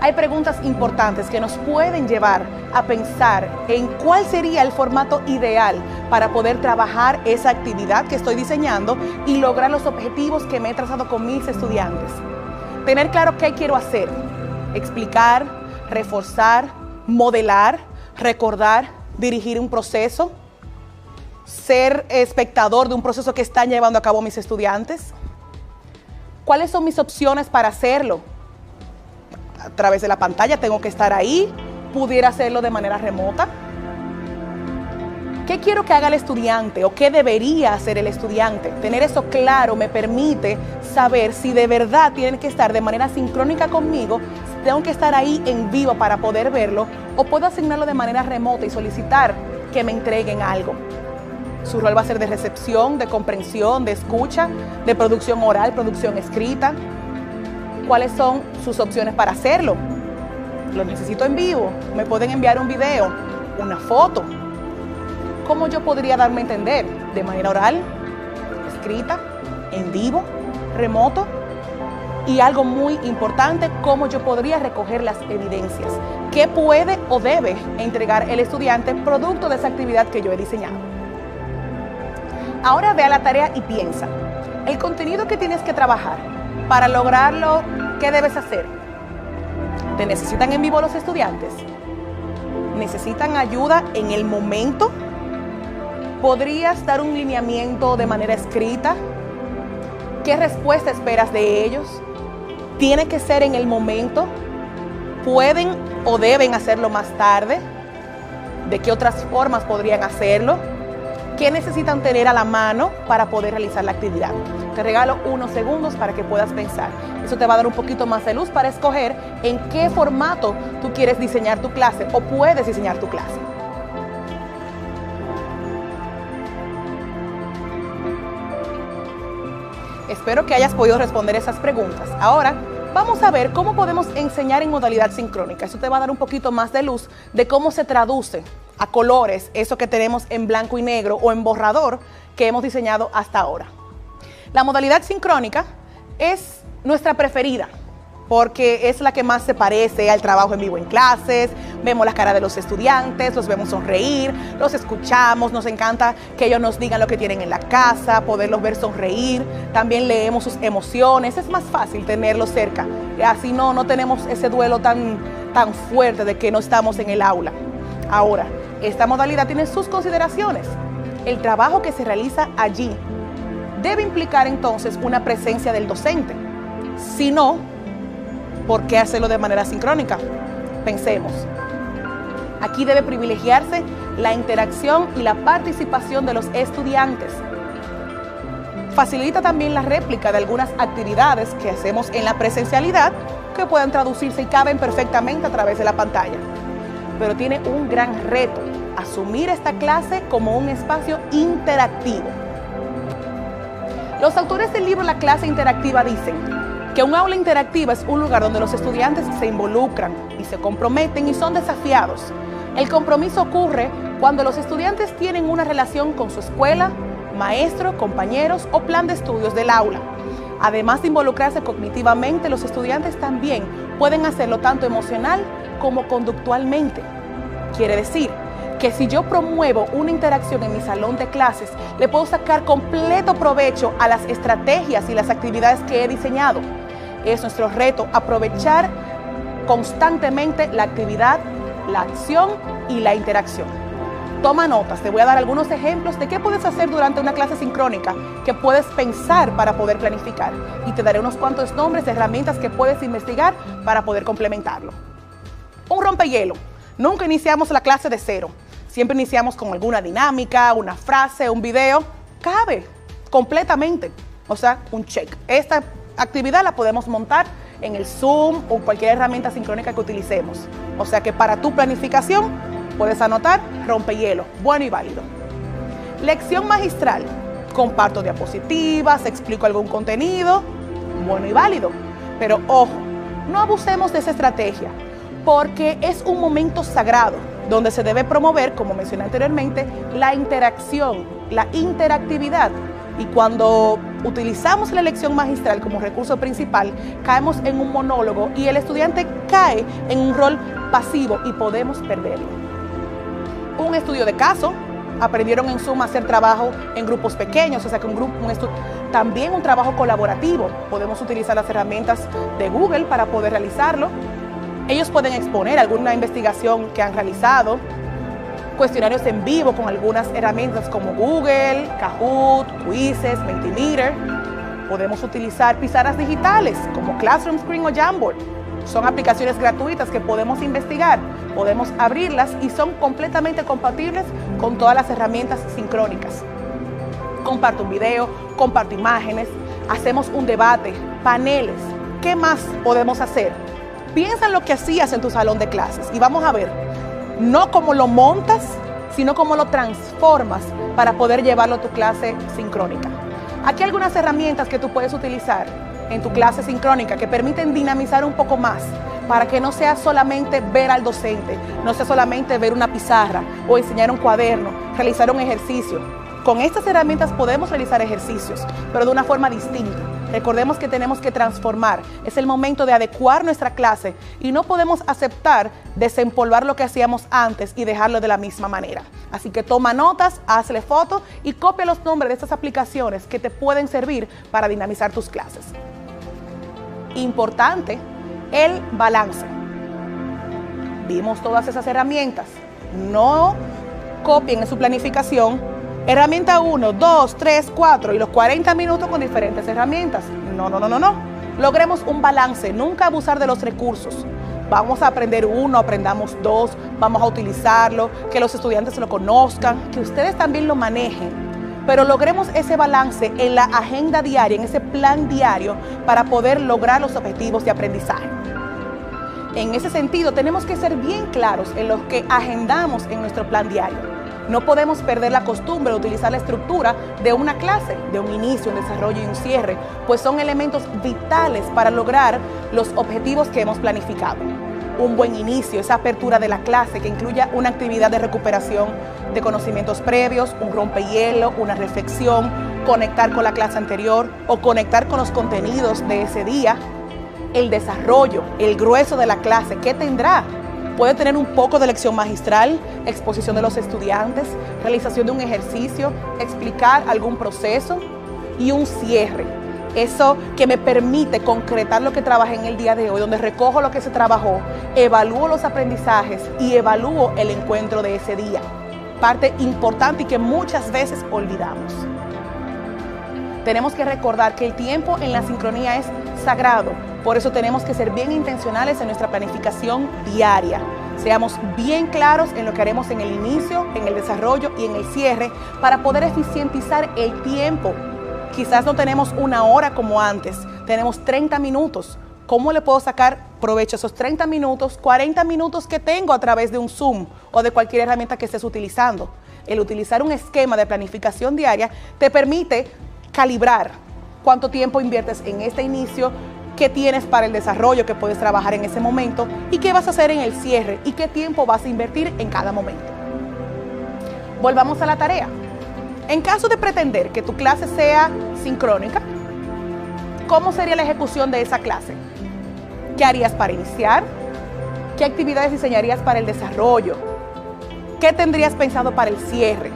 Hay preguntas importantes que nos pueden llevar a pensar en cuál sería el formato ideal para poder trabajar esa actividad que estoy diseñando y lograr los objetivos que me he trazado con mis estudiantes. Tener claro qué quiero hacer, explicar, reforzar, modelar, recordar, dirigir un proceso, ser espectador de un proceso que están llevando a cabo mis estudiantes. ¿Cuáles son mis opciones para hacerlo? A través de la pantalla tengo que estar ahí, pudiera hacerlo de manera remota. ¿Qué quiero que haga el estudiante o qué debería hacer el estudiante? Tener eso claro me permite saber si de verdad tienen que estar de manera sincrónica conmigo, si tengo que estar ahí en vivo para poder verlo o puedo asignarlo de manera remota y solicitar que me entreguen algo. Su rol va a ser de recepción, de comprensión, de escucha, de producción oral, producción escrita. ¿Cuáles son sus opciones para hacerlo? Lo necesito en vivo, me pueden enviar un video, una foto. ¿Cómo yo podría darme a entender? ¿De manera oral, escrita, en vivo, remoto? Y algo muy importante, ¿cómo yo podría recoger las evidencias? ¿Qué puede o debe entregar el estudiante producto de esa actividad que yo he diseñado? Ahora ve a la tarea y piensa, el contenido que tienes que trabajar, para lograrlo, ¿qué debes hacer? ¿Te necesitan en vivo los estudiantes? ¿Necesitan ayuda en el momento? ¿Podrías dar un lineamiento de manera escrita? ¿Qué respuesta esperas de ellos? ¿Tiene que ser en el momento? ¿Pueden o deben hacerlo más tarde? ¿De qué otras formas podrían hacerlo? ¿Qué necesitan tener a la mano para poder realizar la actividad? Te regalo unos segundos para que puedas pensar. Eso te va a dar un poquito más de luz para escoger en qué formato tú quieres diseñar tu clase o puedes diseñar tu clase. Espero que hayas podido responder esas preguntas. Ahora, vamos a ver cómo podemos enseñar en modalidad sincrónica. Eso te va a dar un poquito más de luz de cómo se traduce a colores eso que tenemos en blanco y negro o en borrador que hemos diseñado hasta ahora. La modalidad sincrónica es nuestra preferida porque es la que más se parece al trabajo en vivo en clases. Vemos las caras de los estudiantes, los vemos sonreír, los escuchamos, nos encanta que ellos nos digan lo que tienen en la casa, poderlos ver sonreír, también leemos sus emociones, es más fácil tenerlos cerca, así no tenemos ese duelo tan fuerte de que no estamos en el aula. Ahora, esta modalidad tiene sus consideraciones. El trabajo que se realiza allí debe implicar entonces una presencia del docente. Si no, ¿por qué hacerlo de manera sincrónica? Pensemos. Aquí debe privilegiarse la interacción y la participación de los estudiantes. Facilita también la réplica de algunas actividades que hacemos en la presencialidad que puedan traducirse y caben perfectamente a través de la pantalla. Pero tiene un gran reto, asumir esta clase como un espacio interactivo. Los autores del libro La clase interactiva dicen que un aula interactiva es un lugar donde los estudiantes se involucran y se comprometen y son desafiados. El compromiso ocurre cuando los estudiantes tienen una relación con su escuela, maestro, compañeros o plan de estudios del aula. Además de involucrarse cognitivamente, los estudiantes también pueden hacerlo tanto emocional como conductualmente. Quiere decir que si yo promuevo una interacción en mi salón de clases, le puedo sacar completo provecho a las estrategias y las actividades que he diseñado. Es nuestro reto aprovechar constantemente la actividad, la acción y la interacción. Toma notas, te voy a dar algunos ejemplos de qué puedes hacer durante una clase sincrónica, que puedes pensar para poder planificar, y te daré unos cuantos nombres de herramientas que puedes investigar para poder complementarlo. Un rompehielo. Nunca iniciamos la clase de cero. Siempre iniciamos con alguna dinámica, una frase, un video. Cabe completamente. O sea, un check. Esta actividad la podemos montar en el Zoom o cualquier herramienta sincrónica que utilicemos. O sea que para tu planificación puedes anotar rompehielo, bueno y válido. Lección magistral. Comparto diapositivas, explico algún contenido, bueno y válido. Pero ojo, no abusemos de esa estrategia, porque es un momento sagrado donde se debe promover, como mencioné anteriormente, la interacción, la interactividad. Y cuando utilizamos la lección magistral como recurso principal, caemos en un monólogo y el estudiante cae en un rol pasivo y podemos perderlo. Un estudio de caso, aprendieron en Zoom a hacer trabajo en grupos pequeños, o sea que también un trabajo colaborativo. Podemos utilizar las herramientas de Google para poder realizarlo. Ellos pueden exponer alguna investigación que han realizado, cuestionarios en vivo con algunas herramientas como Google, Kahoot, Quizzes, Mentimeter. Podemos utilizar pizarras digitales como Classroom Screen o Jamboard. Son aplicaciones gratuitas que podemos investigar, podemos abrirlas y son completamente compatibles con todas las herramientas sincrónicas. Comparto un video, comparto imágenes, hacemos un debate, paneles. ¿Qué más podemos hacer? Piensa en lo que hacías en tu salón de clases y vamos a ver, no cómo lo montas, sino cómo lo transformas para poder llevarlo a tu clase sincrónica. Aquí hay algunas herramientas que tú puedes utilizar en tu clase sincrónica que permiten dinamizar un poco más para que no sea solamente ver al docente, no sea solamente ver una pizarra o enseñar un cuaderno, realizar un ejercicio. Con estas herramientas podemos realizar ejercicios, pero de una forma distinta. Recordemos que tenemos que transformar. Es el momento de adecuar nuestra clase y no podemos aceptar desempolvar lo que hacíamos antes y dejarlo de la misma manera. Así que toma notas, hazle foto y copia los nombres de estas aplicaciones que te pueden servir para dinamizar tus clases. Importante, el balance. Vimos todas esas herramientas. No copien en su planificación herramienta 1, 2, 3, 4 y los 40 minutos con diferentes herramientas. No. Logremos un balance, nunca abusar de los recursos. Vamos a aprender uno, aprendamos dos, vamos a utilizarlo, que los estudiantes lo conozcan, que ustedes también lo manejen. Pero logremos ese balance en la agenda diaria, en ese plan diario, para poder lograr los objetivos de aprendizaje. En ese sentido, tenemos que ser bien claros en lo que agendamos en nuestro plan diario. No podemos perder la costumbre de utilizar la estructura de una clase, de un inicio, un desarrollo y un cierre, pues son elementos vitales para lograr los objetivos que hemos planificado. Un buen inicio, esa apertura de la clase que incluya una actividad de recuperación de conocimientos previos, un rompehielo, una reflexión, conectar con la clase anterior o conectar con los contenidos de ese día. El desarrollo, el grueso de la clase, ¿qué tendrá? Puede tener un poco de lección magistral, exposición de los estudiantes, realización de un ejercicio, explicar algún proceso y un cierre. Eso que me permite concretar lo que trabajé en el día de hoy, donde recojo lo que se trabajó, evalúo los aprendizajes y evalúo el encuentro de ese día. Parte importante y que muchas veces olvidamos. Tenemos que recordar que el tiempo en la sincronía es sagrado. Por eso tenemos que ser bien intencionales en nuestra planificación diaria. Seamos bien claros en lo que haremos en el inicio, en el desarrollo y en el cierre para poder eficientizar el tiempo. Quizás no tenemos una hora como antes, tenemos 30 minutos. ¿Cómo le puedo sacar provecho a esos 30 minutos, 40 minutos que tengo a través de un Zoom o de cualquier herramienta que estés utilizando? El utilizar un esquema de planificación diaria te permite calibrar cuánto tiempo inviertes en este inicio, qué tienes para el desarrollo que puedes trabajar en ese momento y qué vas a hacer en el cierre y qué tiempo vas a invertir en cada momento. Volvamos a la tarea. En caso de pretender que tu clase sea sincrónica, ¿cómo sería la ejecución de esa clase? ¿Qué harías para iniciar? ¿Qué actividades diseñarías para el desarrollo? ¿Qué tendrías pensado para el cierre?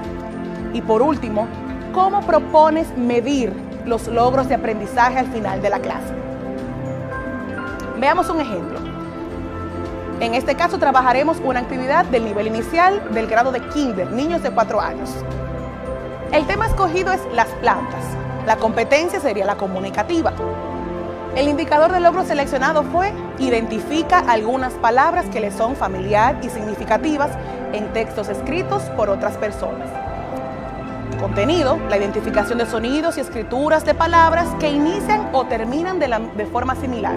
Y por último, ¿cómo propones medir los logros de aprendizaje al final de la clase? Veamos un ejemplo. En este caso trabajaremos una actividad del nivel inicial del grado de kinder, niños de 4 años. El tema escogido es las plantas. La competencia sería la comunicativa. El indicador de logro seleccionado fue: identifica algunas palabras que le son familiar y significativas en textos escritos por otras personas. Contenido: la identificación de sonidos y escrituras de palabras que inician o terminan de forma similar.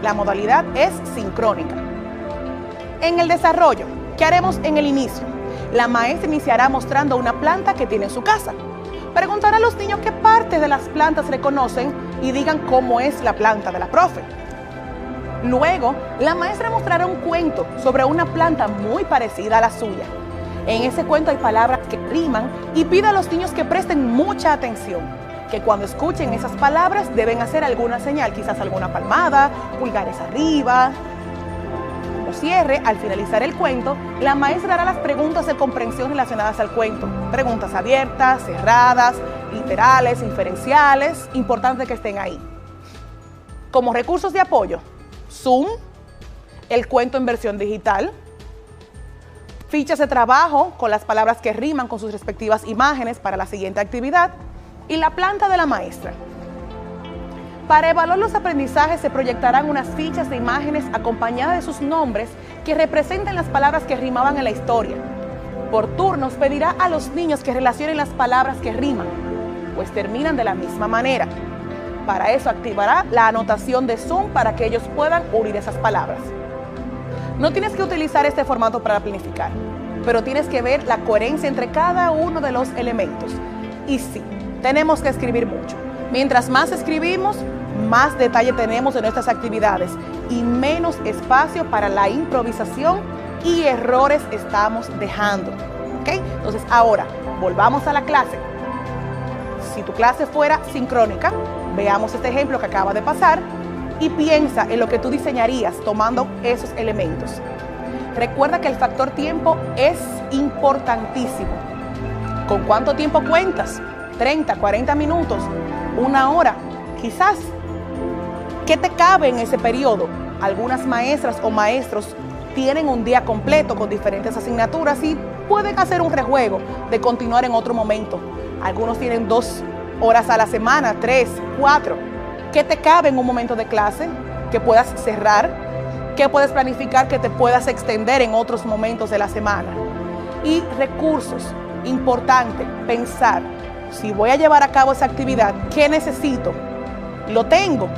La modalidad es sincrónica. En el desarrollo, ¿qué haremos en el inicio? La maestra iniciará mostrando una planta que tiene en su casa. Preguntará a los niños qué partes de las plantas reconocen y digan cómo es la planta de la profe. Luego, la maestra mostrará un cuento sobre una planta muy parecida a la suya. En ese cuento hay palabras que riman y pide a los niños que presten mucha atención. que cuando escuchen esas palabras deben hacer alguna señal, quizás alguna palmada, pulgares arriba. Como cierre, al finalizar el cuento, la maestra hará las preguntas de comprensión relacionadas al cuento. Preguntas abiertas, cerradas, literales, inferenciales, importante que estén ahí. Como recursos de apoyo, Zoom, el cuento en versión digital, fichas de trabajo con las palabras que riman con sus respectivas imágenes para la siguiente actividad y la planta de la maestra. Para evaluar los aprendizajes se proyectarán unas fichas de imágenes acompañadas de sus nombres que representen las palabras que rimaban en la historia. Por turnos pedirá a los niños que relacionen las palabras que riman, pues terminan de la misma manera. Para eso activará la anotación de Zoom para que ellos puedan unir esas palabras. No tienes que utilizar este formato para planificar, pero tienes que ver la coherencia entre cada uno de los elementos. Y sí, tenemos que escribir mucho. Mientras más escribimos, más detalle tenemos en nuestras actividades y menos espacio para la improvisación y errores estamos dejando. ¿Ok? Entonces, ahora, volvamos a la clase. Si tu clase fuera sincrónica, veamos este ejemplo que acaba de pasar y piensa en lo que tú diseñarías tomando esos elementos. Recuerda que el factor tiempo es importantísimo. ¿Con cuánto tiempo cuentas? 30, 40 minutos, una hora, quizás. ¿Qué te cabe en ese periodo? Algunas maestras o maestros tienen un día completo con diferentes asignaturas y pueden hacer un rejuego de continuar en otro momento. Algunos tienen 2 horas a la semana, 3, 4. ¿Qué te cabe en un momento de clase que puedas cerrar? ¿Qué puedes planificar que te puedas extender en otros momentos de la semana? Y recursos, importante, pensar, si voy a llevar a cabo esa actividad, ¿qué necesito? ¿Lo tengo?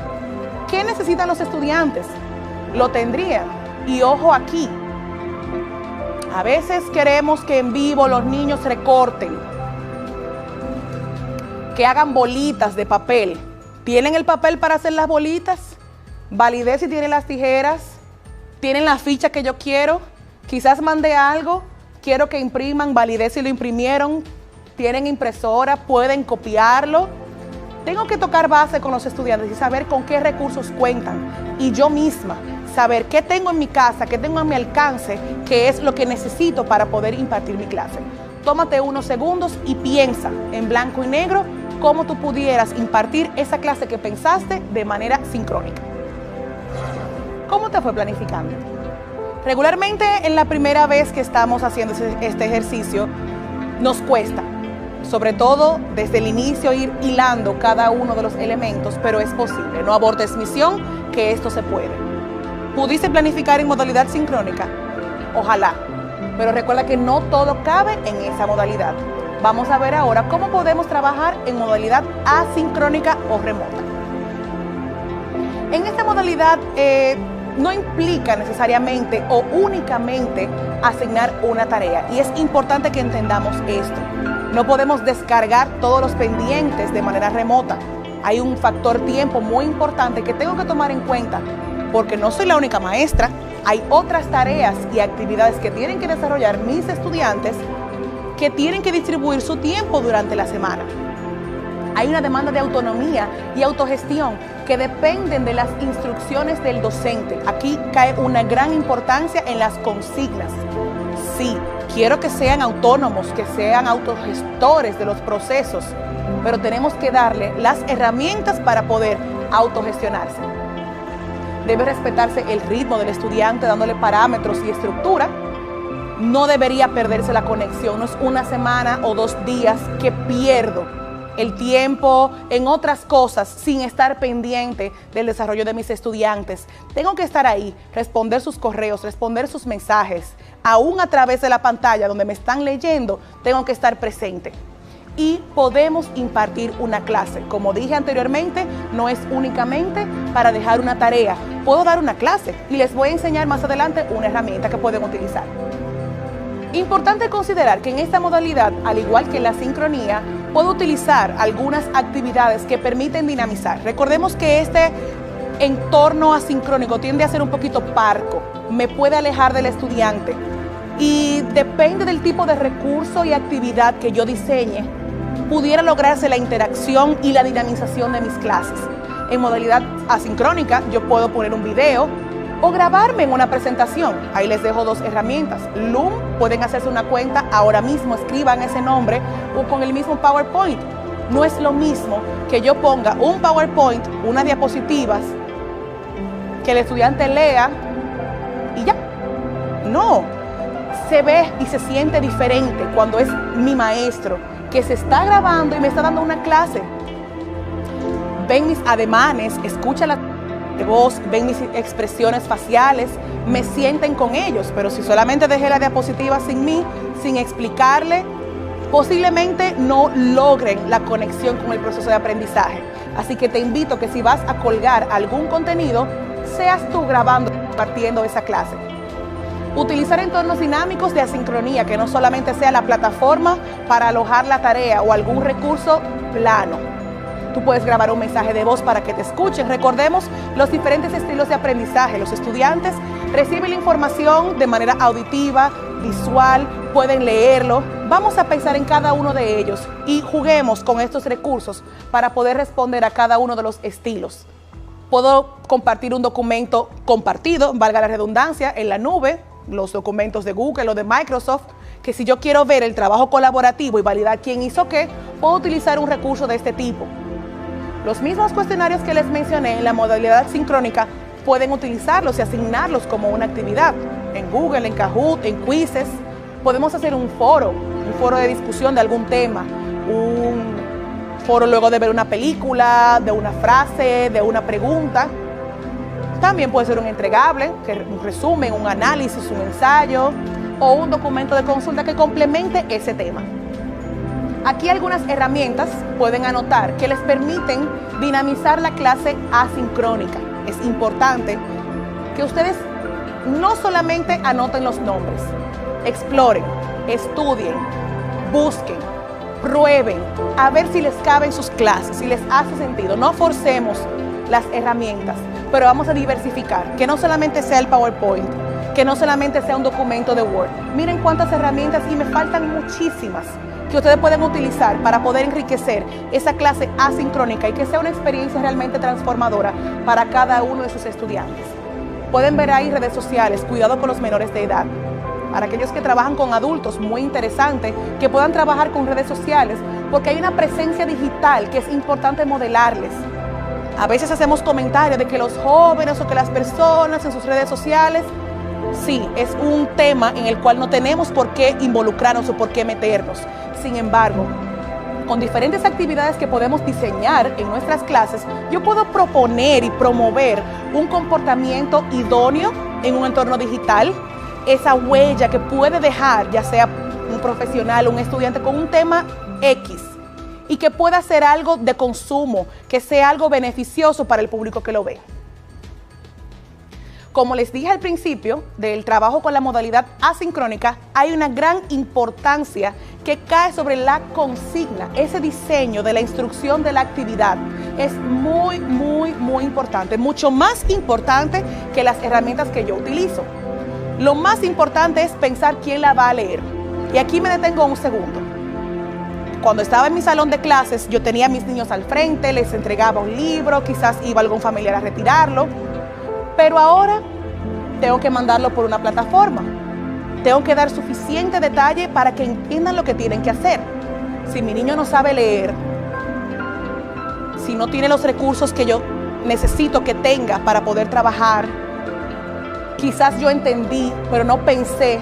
¿Qué necesitan los estudiantes? ¿Lo tendrían? Y ojo aquí, a veces queremos que en vivo los niños recorten, que hagan bolitas de papel. ¿Tienen el papel para hacer las bolitas? Validez si tienen las tijeras. ¿Tienen la ficha que yo quiero? Quizás mandé algo, quiero que impriman, validez si lo imprimieron. ¿Tienen impresora? ¿Pueden copiarlo? Tengo que tocar base con los estudiantes y saber con qué recursos cuentan. Y yo misma, saber qué tengo en mi casa, qué tengo a mi alcance, qué es lo que necesito para poder impartir mi clase. Tómate unos segundos y piensa en blanco y negro cómo tú pudieras impartir esa clase que pensaste de manera sincrónica. ¿Cómo te fue planificando? Regularmente en la primera vez que estamos haciendo este ejercicio nos cuesta, sobre todo desde el inicio, ir hilando cada uno de los elementos, pero es posible. No abortes misión, que esto se puede. ¿Pudiste planificar en modalidad sincrónica? Ojalá, pero recuerda que no todo cabe en esa modalidad. Vamos a ver ahora cómo podemos trabajar en modalidad asincrónica o remota. En esta modalidad no implica necesariamente o únicamente asignar una tarea, y es importante que entendamos esto. No podemos descargar todos los pendientes de manera remota. Hay un factor tiempo muy importante que tengo que tomar en cuenta, porque no soy la única maestra. Hay otras tareas y actividades que tienen que desarrollar mis estudiantes que tienen que distribuir su tiempo durante la semana. Hay una demanda de autonomía y autogestión que dependen de las instrucciones del docente. Aquí cae una gran importancia en las consignas. Sí, quiero que sean autónomos, que sean autogestores de los procesos, pero tenemos que darle las herramientas para poder autogestionarse. Debe respetarse el ritmo del estudiante, dándole parámetros y estructura. No debería perderse la conexión. No es una semana o 2 días que pierdo el tiempo en otras cosas sin estar pendiente del desarrollo de mis estudiantes. Tengo que estar ahí, responder sus correos, responder sus mensajes. Aún a través de la pantalla donde me están leyendo, tengo que estar presente. Y podemos impartir una clase. Como dije anteriormente, no es únicamente para dejar una tarea. Puedo dar una clase y les voy a enseñar más adelante una herramienta que pueden utilizar. Importante considerar que en esta modalidad, al igual que en la sincronía, puedo utilizar algunas actividades que permiten dinamizar. Recordemos que este entorno asincrónico tiende a ser un poquito parco, me puede alejar del estudiante y depende del tipo de recurso y actividad que yo diseñe, pudiera lograrse la interacción y la dinamización de mis clases. En modalidad asincrónica, yo puedo poner un video o grabarme en una presentación. Ahí les dejo dos herramientas. Loom, pueden hacerse una cuenta ahora mismo, escriban ese nombre o con el mismo PowerPoint. No es lo mismo que yo ponga un PowerPoint, unas diapositivas, que el estudiante lea y ya. No, se ve y se siente diferente cuando es mi maestro que se está grabando y me está dando una clase. Ven mis ademanes, escucha la voz, ven mis expresiones faciales, me sienten con ellos, pero si solamente dejé la diapositiva sin mí, sin explicarle, posiblemente no logren la conexión con el proceso de aprendizaje. Así que te invito que si vas a colgar algún contenido, seas tú grabando, compartiendo esa clase. Utilizar entornos dinámicos de asincronía, que no solamente sea la plataforma para alojar la tarea o algún recurso plano. Tú puedes grabar un mensaje de voz para que te escuchen. Recordemos los diferentes estilos de aprendizaje. Los estudiantes reciben la información de manera auditiva, visual, pueden leerlo. Vamos a pensar en cada uno de ellos y juguemos con estos recursos para poder responder a cada uno de los estilos. Puedo compartir un documento compartido, valga la redundancia, en la nube, los documentos de Google o de Microsoft, que si yo quiero ver el trabajo colaborativo y validar quién hizo qué, puedo utilizar un recurso de este tipo. Los mismos cuestionarios que les mencioné en la modalidad sincrónica pueden utilizarlos y asignarlos como una actividad. En Google, en Kahoot, en Quizzes, podemos hacer un foro de discusión de algún tema, un foro luego de ver una película, de una frase, de una pregunta. También puede ser un entregable, un resumen, un análisis, un ensayo o un documento de consulta que complemente ese tema. Aquí algunas herramientas pueden anotar que les permiten dinamizar la clase asincrónica. Es importante que ustedes no solamente anoten los nombres, exploren, estudien, busquen, prueben, a ver si les cabe en sus clases, si les hace sentido. No forcemos las herramientas, pero vamos a diversificar, que no solamente sea el PowerPoint, que no solamente sea un documento de Word. Miren cuántas herramientas y me faltan muchísimas que ustedes pueden utilizar para poder enriquecer esa clase asincrónica y que sea una experiencia realmente transformadora para cada uno de sus estudiantes. Pueden ver ahí redes sociales, cuidado con los menores de edad. Para aquellos que trabajan con adultos, muy interesante que puedan trabajar con redes sociales, porque hay una presencia digital que es importante modelarles. A veces hacemos comentarios de que los jóvenes o que las personas en sus redes sociales, sí, es un tema en el cual no tenemos por qué involucrarnos o por qué meternos. Sin embargo, con diferentes actividades que podemos diseñar en nuestras clases, yo puedo proponer y promover un comportamiento idóneo en un entorno digital, esa huella que puede dejar, ya sea un profesional o un estudiante con un tema X, y que pueda ser algo de consumo, que sea algo beneficioso para el público que lo ve. Como les dije al principio del trabajo con la modalidad asincrónica, hay una gran importancia que cae sobre la consigna, ese diseño de la instrucción de la actividad. Es muy importante, mucho más importante que las herramientas que yo utilizo. Lo más importante es pensar quién la va a leer. Y aquí me detengo un segundo. Cuando estaba en mi salón de clases, yo tenía a mis niños al frente, les entregaba un libro, quizás iba algún familiar a retirarlo. Pero ahora tengo que mandarlo por una plataforma. Tengo que dar suficiente detalle para que entiendan lo que tienen que hacer. Si mi niño no sabe leer, si no tiene los recursos que yo necesito que tenga para poder trabajar, quizás yo entendí, pero no pensé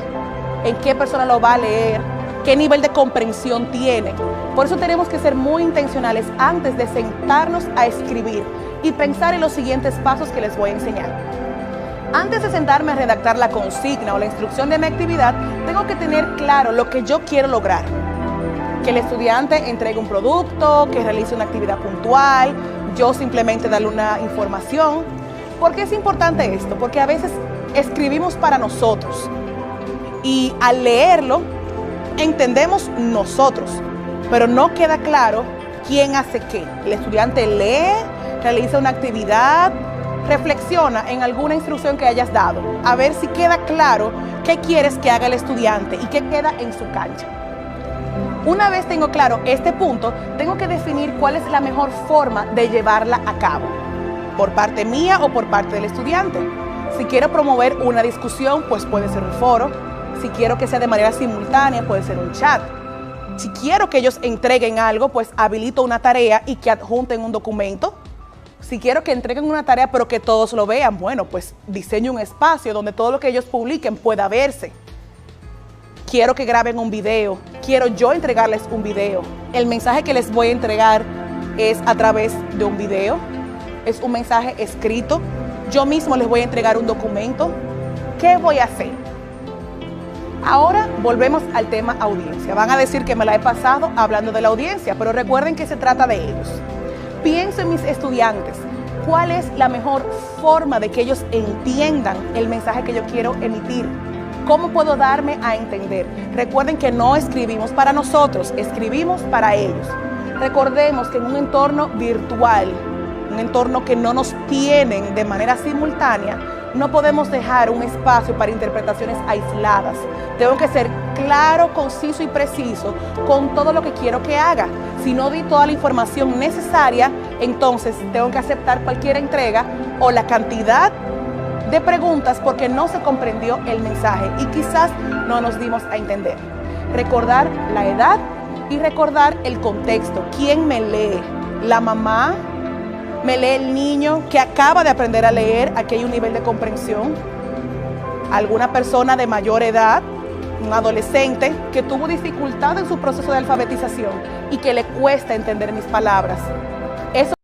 en qué persona lo va a leer, qué nivel de comprensión tiene. Por eso tenemos que ser muy intencionales antes de sentarnos a escribir y pensar en los siguientes pasos que les voy a enseñar. Antes de sentarme a redactar la consigna o la instrucción de mi actividad, tengo que tener claro lo que yo quiero lograr. Que el estudiante entregue un producto, que realice una actividad puntual, yo simplemente darle una información. ¿Por qué es importante esto? Porque a veces escribimos para nosotros y al leerlo entendemos nosotros, pero no queda claro quién hace qué. El estudiante lee, realiza una actividad, reflexiona en alguna instrucción que hayas dado, a ver si queda claro qué quieres que haga el estudiante y qué queda en su cancha. Una vez tengo claro este punto, tengo que definir cuál es la mejor forma de llevarla a cabo, por parte mía o por parte del estudiante. Si quiero promover una discusión, pues puede ser un foro. Si quiero que sea de manera simultánea, puede ser un chat. Si quiero que ellos entreguen algo, pues habilito una tarea y que adjunten un documento. Si quiero que entreguen una tarea pero que todos lo vean, bueno, pues diseño un espacio donde todo lo que ellos publiquen pueda verse. Quiero que graben un video, quiero yo entregarles un video. El mensaje que les voy a entregar es a través de un video, es un mensaje escrito. Yo mismo les voy a entregar un documento. ¿Qué voy a hacer? Ahora volvemos al tema audiencia. Van a decir que me la he pasado hablando de la audiencia, pero recuerden que se trata de ellos. Pienso en mis estudiantes. ¿Cuál es la mejor forma de que ellos entiendan el mensaje que yo quiero emitir? ¿Cómo puedo darme a entender? Recuerden que no escribimos para nosotros, escribimos para ellos. Recordemos que en un entorno virtual, un entorno que no nos tienen de manera simultánea, no podemos dejar un espacio para interpretaciones aisladas. Tengo que ser claro, conciso y preciso con todo lo que quiero que haga. Si no di toda la información necesaria, entonces tengo que aceptar cualquier entrega o la cantidad de preguntas porque no se comprendió el mensaje y quizás no nos dimos a entender. Recordar la edad y recordar el contexto. ¿Quién me lee? ¿La mamá? ¿Me lee el niño que acaba de aprender a leer? Aquí hay un nivel de comprensión. ¿Alguna persona de mayor edad? Un adolescente que tuvo dificultad en su proceso de alfabetización y que le cuesta entender mis palabras. Eso